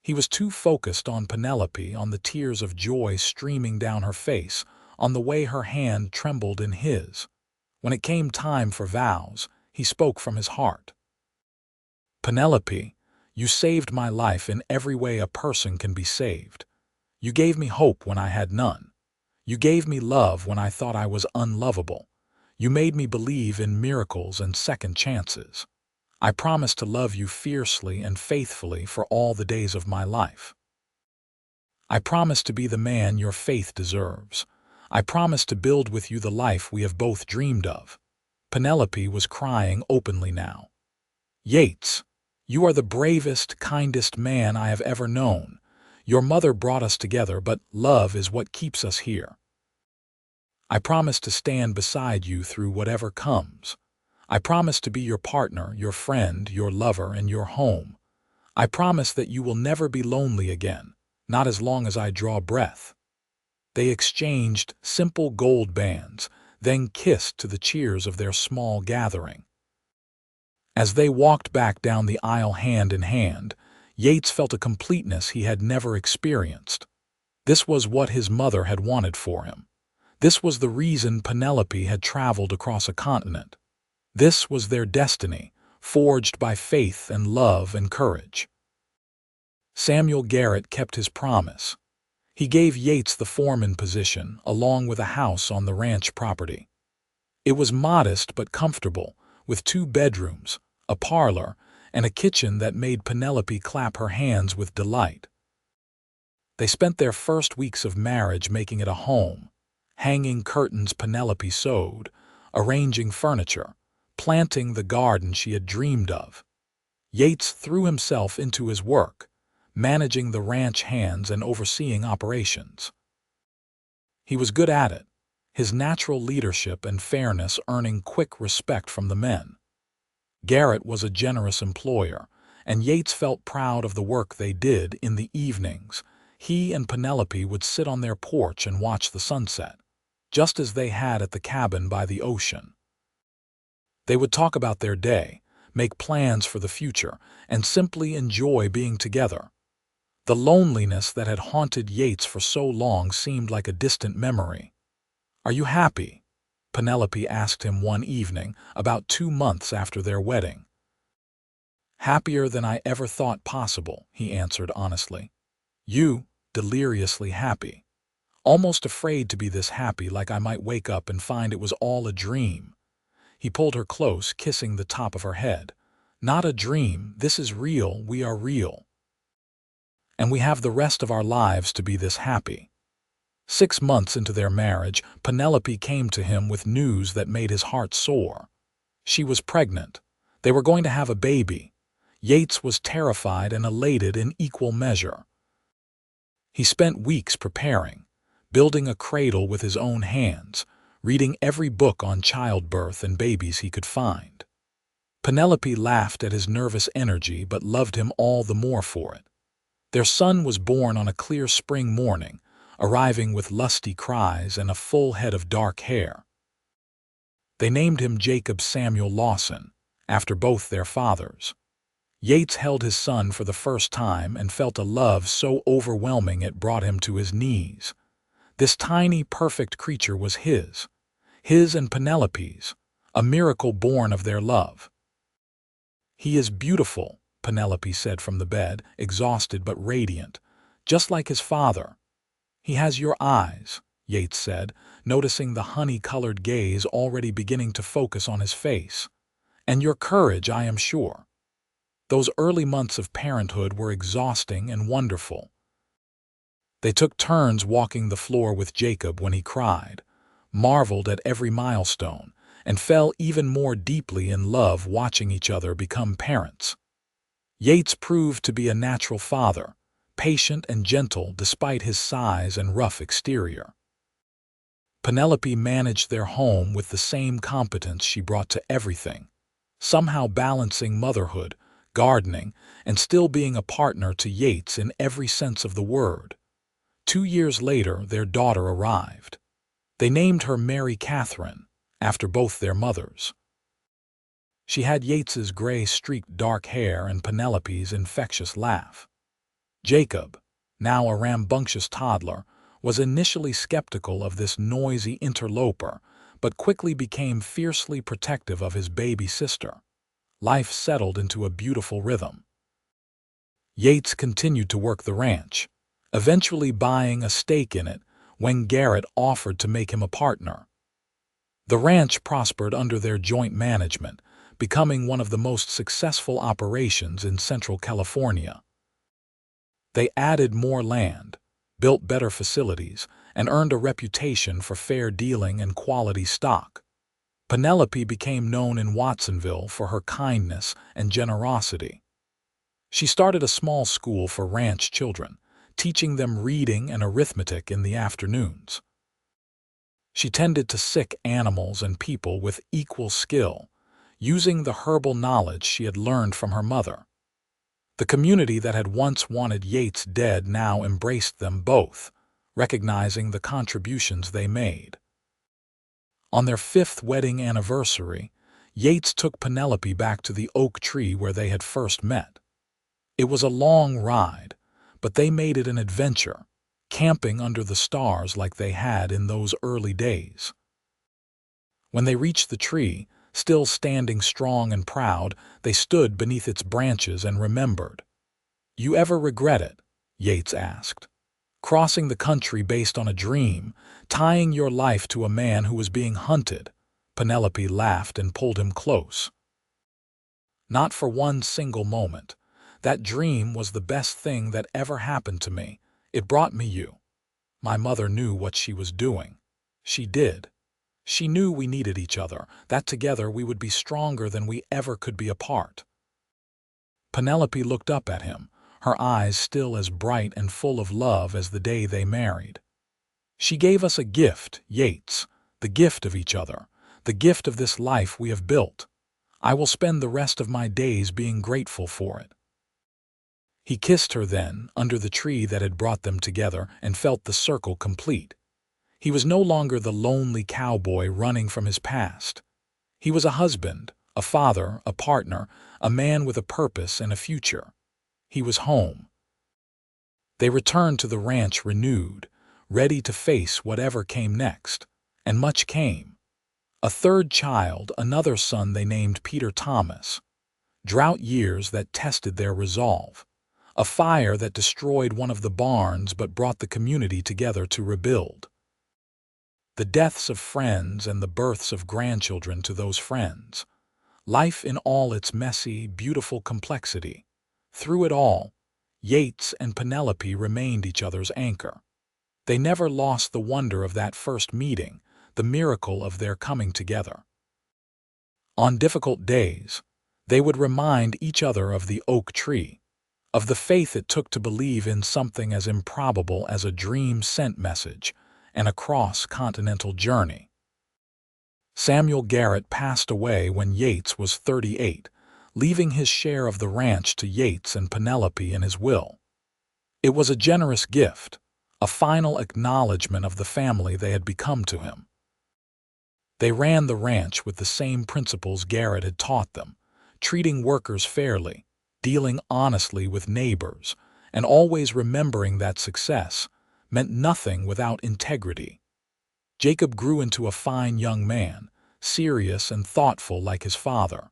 He was too focused on Penelope, on the tears of joy streaming down her face, on the way her hand trembled in his. When it came time for vows, he spoke from his heart. "Penelope, you saved my life in every way a person can be saved. You gave me hope when I had none. You gave me love when I thought I was unlovable. You made me believe in miracles and second chances. I promise to love you fiercely and faithfully for all the days of my life. I promise to be the man your faith deserves. I promise to build with you the life we have both dreamed of." Penelope was crying openly now. "Yates, you are the bravest, kindest man I have ever known. Your mother brought us together, but love is what keeps us here. I promise to stand beside you through whatever comes. I promise to be your partner, your friend, your lover, and your home. I promise that you will never be lonely again, not as long as I draw breath." They exchanged simple gold bands, then kissed to the cheers of their small gathering. As they walked back down the aisle hand in hand, Yates felt a completeness he had never experienced. This was what his mother had wanted for him. This was the reason Penelope had traveled across a continent. This was their destiny, forged by faith and love and courage. Samuel Garrett kept his promise. He gave Yates the foreman position, along with a house on the ranch property. It was modest but comfortable, with 2 bedrooms, a parlor, and a kitchen that made Penelope clap her hands with delight. They spent their first weeks of marriage making it a home, hanging curtains Penelope sewed, arranging furniture, planting the garden she had dreamed of. Yates threw himself into his work, managing the ranch hands and overseeing operations. He was good at it, his natural leadership and fairness earning quick respect from the men. Garrett was a generous employer, and Yates felt proud of the work they did. In the evenings, he and Penelope would sit on their porch and watch the sunset, just as they had at the cabin by the ocean. They would talk about their day, make plans for the future, and simply enjoy being together. The loneliness that had haunted Yates for so long seemed like a distant memory. "Are you happy?" Penelope asked him one evening, about 2 months after their wedding. "Happier than I ever thought possible," he answered honestly. "You, deliriously happy. Almost afraid to be this happy, like I might wake up and find it was all a dream." He pulled her close, kissing the top of her head. "Not a dream, this is real, we are real. And we have the rest of our lives to be this happy." 6 months into their marriage, Penelope came to him with news that made his heart soar. She was pregnant. They were going to have a baby. Yates was terrified and elated in equal measure. He spent weeks preparing, building a cradle with his own hands, reading every book on childbirth and babies he could find. Penelope laughed at his nervous energy but loved him all the more for it. Their son was born on a clear spring morning, arriving with lusty cries and a full head of dark hair. They named him Jacob Samuel Lawson, after both their fathers. Yates held his son for the first time and felt a love so overwhelming it brought him to his knees. This tiny, perfect creature was his and Penelope's, a miracle born of their love. "He is beautiful," Penelope said from the bed, exhausted but radiant, "just like his father." "He has your eyes," Yates said, noticing the honey-colored gaze already beginning to focus on his face. "And your courage, I am sure." Those early months of parenthood were exhausting and wonderful. They took turns walking the floor with Jacob when he cried, marveled at every milestone, and fell even more deeply in love watching each other become parents. Yates proved to be a natural father, patient and gentle despite his size and rough exterior. Penelope managed their home with the same competence she brought to everything, somehow balancing motherhood, gardening, and still being a partner to Yates in every sense of the word. 2 years later, their daughter arrived. They named her Mary Catherine, after both their mothers. She had Yates's gray-streaked dark hair and Penelope's infectious laugh. Jacob, now a rambunctious toddler, was initially skeptical of this noisy interloper, but quickly became fiercely protective of his baby sister. Life settled into a beautiful rhythm. Yates continued to work the ranch, eventually buying a stake in it when Garrett offered to make him a partner. The ranch prospered under their joint management, becoming one of the most successful operations in Central California. They added more land, built better facilities, and earned a reputation for fair dealing and quality stock. Penelope became known in Watsonville for her kindness and generosity. She started a small school for ranch children, teaching them reading and arithmetic in the afternoons. She tended to sick animals and people with equal skill, using the herbal knowledge she had learned from her mother. The community that had once wanted Yates dead now embraced them both, recognizing the contributions they made. On their 5th wedding anniversary, Yates took Penelope back to the oak tree where they had first met. It was a long ride, but they made it an adventure, camping under the stars like they had in those early days. When they reached the tree, still standing strong and proud, they stood beneath its branches and remembered. "You ever regret it?" Yates asked. "Crossing the country based on a dream, tying your life to a man who was being hunted." Penelope laughed and pulled him close. "Not for one single moment. That dream was the best thing that ever happened to me. It brought me you. My mother knew what she was doing. She did. She knew we needed each other, that together we would be stronger than we ever could be apart." Penelope looked up at him, her eyes still as bright and full of love as the day they married. "She gave us a gift, Yates, the gift of each other, the gift of this life we have built. I will spend the rest of my days being grateful for it." He kissed her then, under the tree that had brought them together, and felt the circle complete. He was no longer the lonely cowboy running from his past. He was a husband, a father, a partner, a man with a purpose and a future. He was home. They returned to the ranch renewed, ready to face whatever came next. And much came. A third child, another son they named Peter Thomas. Drought years that tested their resolve. A fire that destroyed one of the barns but brought the community together to rebuild. The deaths of friends and the births of grandchildren to those friends. Life in all its messy, beautiful complexity. Through it all, Yates and Penelope remained each other's anchor. They never lost the wonder of that first meeting, the miracle of their coming together. On difficult days, they would remind each other of the oak tree, of the faith it took to believe in something as improbable as a dream-sent message, and a cross-continental journey. Samuel Garrett passed away when Yates was 38, leaving his share of the ranch to Yates and Penelope in his will. It was a generous gift, a final acknowledgement of the family they had become to him. They ran the ranch with the same principles Garrett had taught them, treating workers fairly, dealing honestly with neighbors, and always remembering that success meant nothing without integrity. Jacob grew into a fine young man, serious and thoughtful like his father.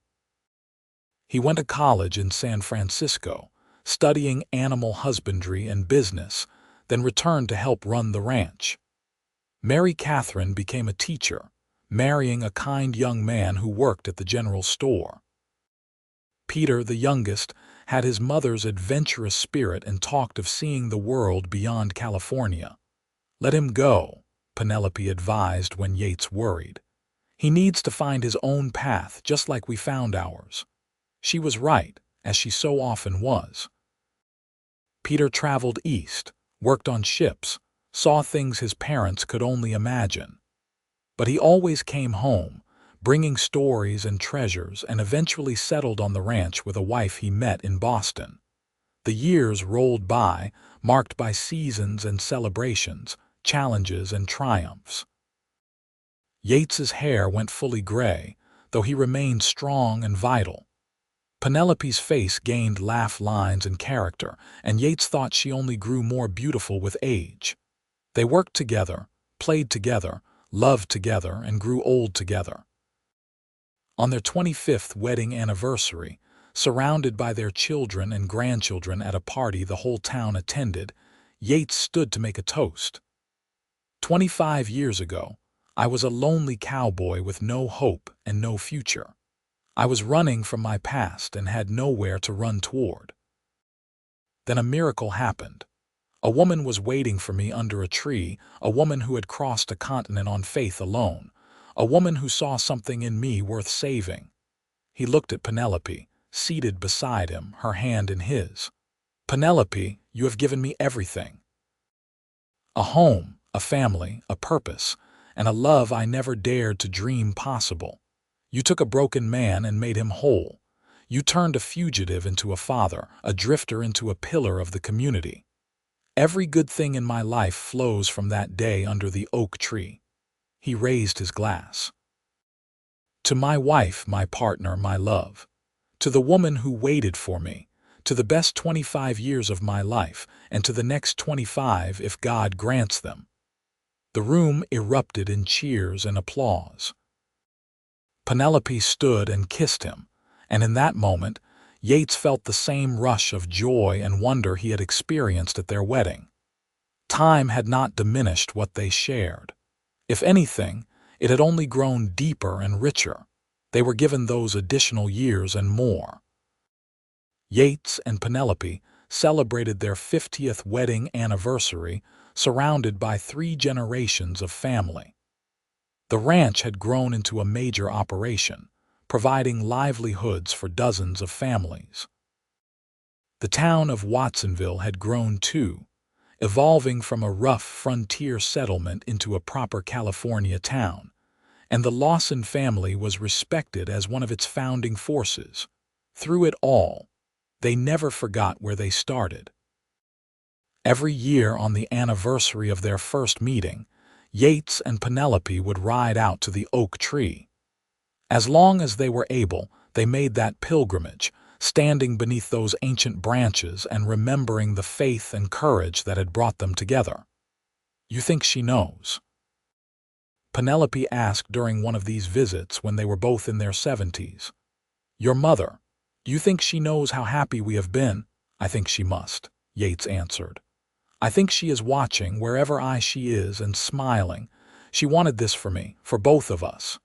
He went to college in San Francisco, studying animal husbandry and business, then returned to help run the ranch. Mary Catherine became a teacher, marrying a kind young man who worked at the general store. Peter, the youngest, had his mother's adventurous spirit and talked of seeing the world beyond California. "Let him go," Penelope advised when Yates worried. "He needs to find his own path just like we found ours." She was right, as she so often was. Peter traveled east, worked on ships, saw things his parents could only imagine. But he always came home, bringing stories and treasures, and eventually settled on the ranch with a wife he met in Boston. The years rolled by, marked by seasons and celebrations, challenges and triumphs. Yates's hair went fully gray, though he remained strong and vital. Penelope's face gained laugh lines and character, and Yates thought she only grew more beautiful with age. They worked together, played together, loved together, and grew old together. On their 25th wedding anniversary, surrounded by their children and grandchildren at a party the whole town attended, Yates stood to make a toast. 25 years ago, I was a lonely cowboy with no hope and no future. I was running from my past and had nowhere to run toward. Then a miracle happened. A woman was waiting for me under a tree, a woman who had crossed a continent on faith alone, a woman who saw something in me worth saving. He looked at Penelope, seated beside him, her hand in his. "Penelope, you have given me everything. A home, a family, a purpose, and a love I never dared to dream possible. You took a broken man and made him whole. You turned a fugitive into a father, a drifter into a pillar of the community. Every good thing in my life flows from that day under the oak tree." He raised his glass. "To my wife, my partner, my love. To the woman who waited for me. To the best 25 years of my life, and to the next 25 if God grants them." The room erupted in cheers and applause. Penelope stood and kissed him, and in that moment, Yates felt the same rush of joy and wonder he had experienced at their wedding. Time had not diminished what they shared. If anything, it had only grown deeper and richer. They were given those additional years and more. Yates and Penelope celebrated their 50th wedding anniversary surrounded by 3 generations of family. The ranch had grown into a major operation, providing livelihoods for dozens of families. The town of Watsonville had grown too, evolving from a rough frontier settlement into a proper California town, and the Lawson family was respected as one of its founding forces. Through it all, they never forgot where they started. Every year on the anniversary of their first meeting, Yates and Penelope would ride out to the oak tree. As long as they were able, they made that pilgrimage, standing beneath those ancient branches and remembering the faith and courage that had brought them together. "You think she knows?" Penelope asked during one of these visits when they were both in their 70s. "Your mother, do you think she knows how happy we have been?" "I think she must," Yates answered. "I think she is watching wherever she is and smiling. She wanted this for me, for both of us.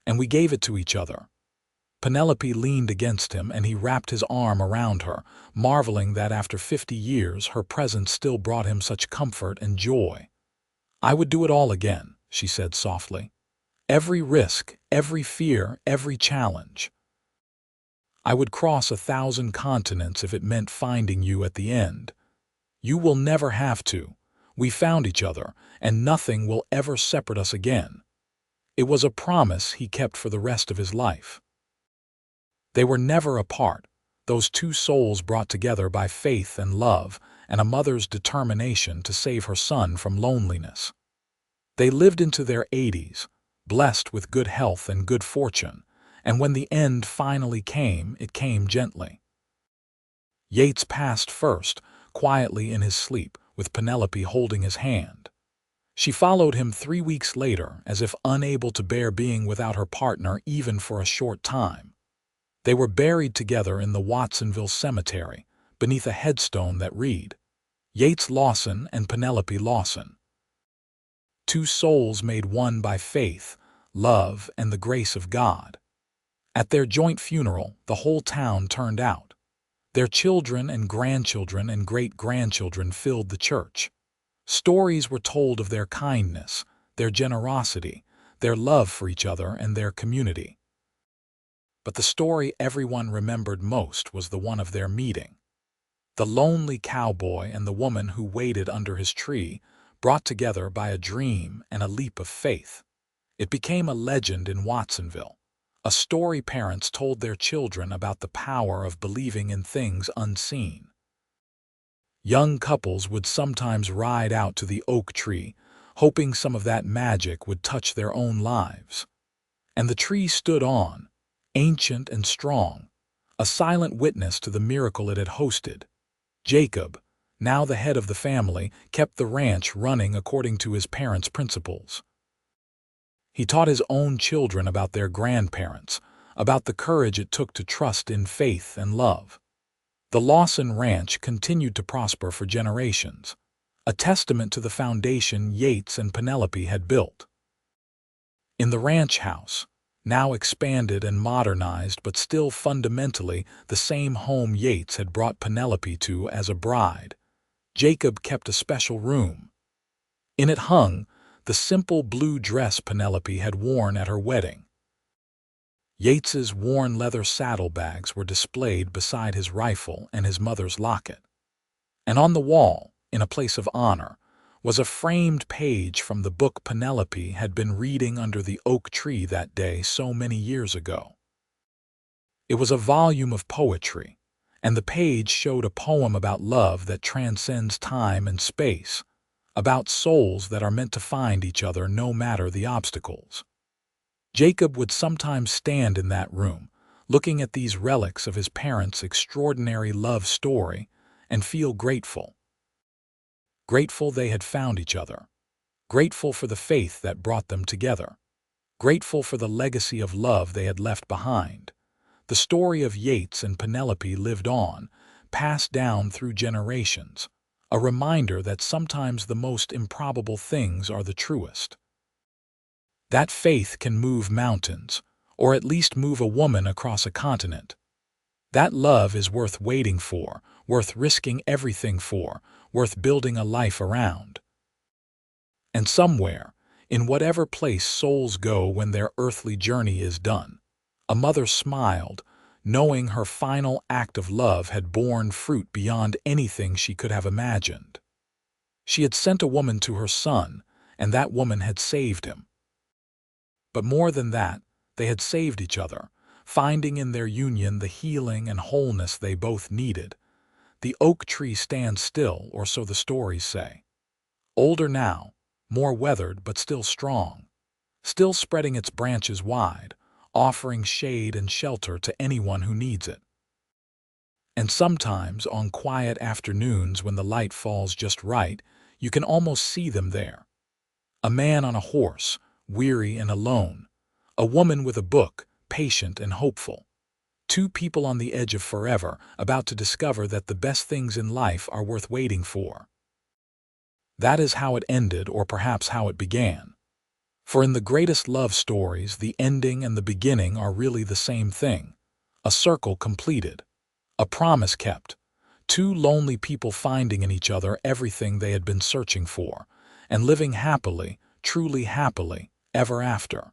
And we gave it to each other." Penelope leaned against him and he wrapped his arm around her, marveling that after 50 years her presence still brought him such comfort and joy. "I would do it all again," she said softly. "Every risk, every fear, every challenge. I would cross 1,000 continents if it meant finding you at the end. You will never have to. We found each other, and nothing will ever separate us again." It was a promise he kept for the rest of his life. They were never apart, those two souls brought together by faith and love and a mother's determination to save her son from loneliness. They lived into their 80s, blessed with good health and good fortune, and when the end finally came, it came gently. Yates passed first, quietly in his sleep, with Penelope holding his hand. She followed him 3 weeks later, as if unable to bear being without her partner even for a short time. They were buried together in the Watsonville Cemetery, beneath a headstone that read, "Yates Lawson and Penelope Lawson. Two souls made one by faith, love, and the grace of God." At their joint funeral, the whole town turned out. Their children and grandchildren and great-grandchildren filled the church. Stories were told of their kindness, their generosity, their love for each other and their community. But the story everyone remembered most was the one of their meeting. The lonely cowboy and the woman who waited under his tree, brought together by a dream and a leap of faith. It became a legend in Watsonville, a story parents told their children about the power of believing in things unseen. Young couples would sometimes ride out to the oak tree, hoping some of that magic would touch their own lives. And the tree stood on, ancient and strong, a silent witness to the miracle it had hosted. Jacob, now the head of the family, kept the ranch running according to his parents' principles. He taught his own children about their grandparents, about the courage it took to trust in faith and love. The Lawson Ranch continued to prosper for generations, a testament to the foundation Yates and Penelope had built. In the ranch house, now expanded and modernized but still fundamentally the same home Yates had brought Penelope to as a bride, Jacob kept a special room. In it hung the simple blue dress Penelope had worn at her wedding. Yates's worn leather saddlebags were displayed beside his rifle and his mother's locket. And on the wall, in a place of honor, was a framed page from the book Penelope had been reading under the oak tree that day so many years ago. It was a volume of poetry, and the page showed a poem about love that transcends time and space, about souls that are meant to find each other no matter the obstacles. Jacob would sometimes stand in that room, looking at these relics of his parents' extraordinary love story, and feel grateful. Grateful they had found each other. Grateful for the faith that brought them together. Grateful for the legacy of love they had left behind. The story of Yates and Penelope lived on, passed down through generations, a reminder that sometimes the most improbable things are the truest. That faith can move mountains, or at least move a woman across a continent. That love is worth waiting for, worth risking everything for, worth building a life around. And somewhere, in whatever place souls go when their earthly journey is done, a mother smiled, knowing her final act of love had borne fruit beyond anything she could have imagined. She had sent a woman to her son, and that woman had saved him. But more than that, they had saved each other, finding in their union the healing and wholeness they both needed. The oak tree stands still, or so the stories say. Older now, more weathered but still strong, still spreading its branches wide, offering shade and shelter to anyone who needs it. And sometimes, on quiet afternoons when the light falls just right, you can almost see them there. A man on a horse, weary and alone. A woman with a book, patient and hopeful. Two people on the edge of forever, about to discover that the best things in life are worth waiting for. That is how it ended, or perhaps how it began. For in the greatest love stories, the ending and the beginning are really the same thing. A circle completed. A promise kept. Two lonely people finding in each other everything they had been searching for, and living happily, truly happily, ever after.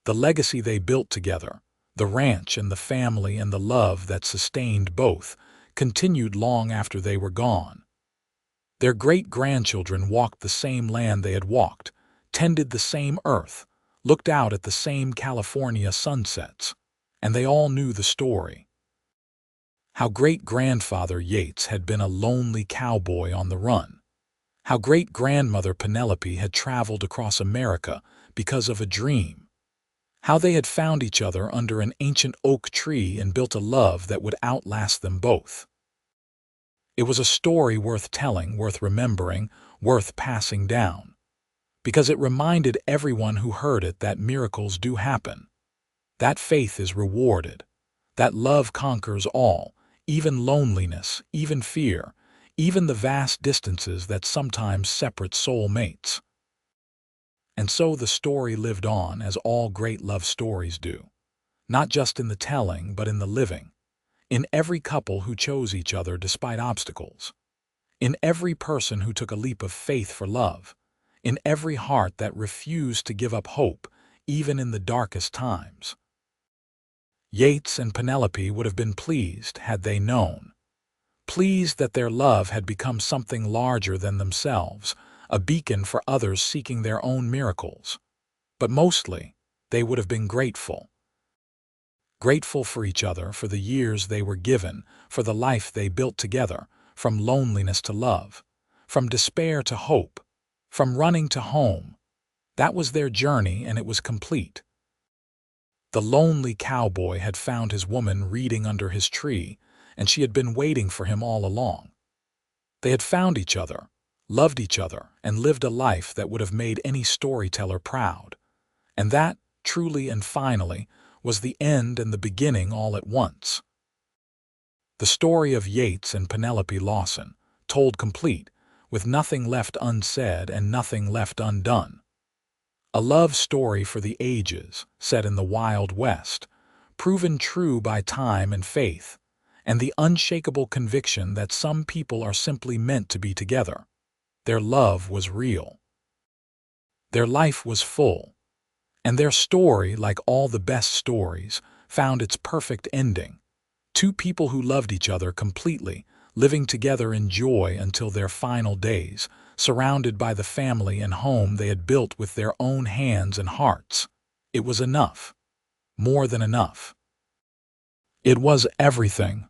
The legacy they built together, the ranch and the family and the love that sustained both, continued long after they were gone. Their great-grandchildren walked the same land they had walked, tended the same earth, looked out at the same California sunsets, and they all knew the story. How great-grandfather Yates had been a lonely cowboy on the run. How great-grandmother Penelope had traveled across America because of a dream. How they had found each other under an ancient oak tree and built a love that would outlast them both. It was a story worth telling, worth remembering, worth passing down, because it reminded everyone who heard it that miracles do happen, that faith is rewarded, that love conquers all, even loneliness, even fear, even the vast distances that sometimes separate soul mates. And so the story lived on, as all great love stories do, not just in the telling but in the living, in every couple who chose each other despite obstacles, in every person who took a leap of faith for love, in every heart that refused to give up hope, even in the darkest times. Yates and Penelope would have been pleased had they known, pleased that their love had become something larger than themselves, a beacon for others seeking their own miracles. But mostly, they would have been grateful. Grateful for each other, for the years they were given, for the life they built together, from loneliness to love, from despair to hope, from running to home. That was their journey, and it was complete. The lonely cowboy had found his woman reading under his tree, and she had been waiting for him all along. They had found each other, loved each other, and lived a life that would have made any storyteller proud. And that, truly and finally, was the end and the beginning all at once. The story of Yates and Penelope Lawson, told complete, with nothing left unsaid and nothing left undone. A love story for the ages, set in the Wild West, proven true by time and faith, and the unshakable conviction that some people are simply meant to be together. Their love was real. Their life was full. And their story, like all the best stories, found its perfect ending. Two people who loved each other completely, living together in joy until their final days, surrounded by the family and home they had built with their own hands and hearts. It was enough. More than enough. It was everything.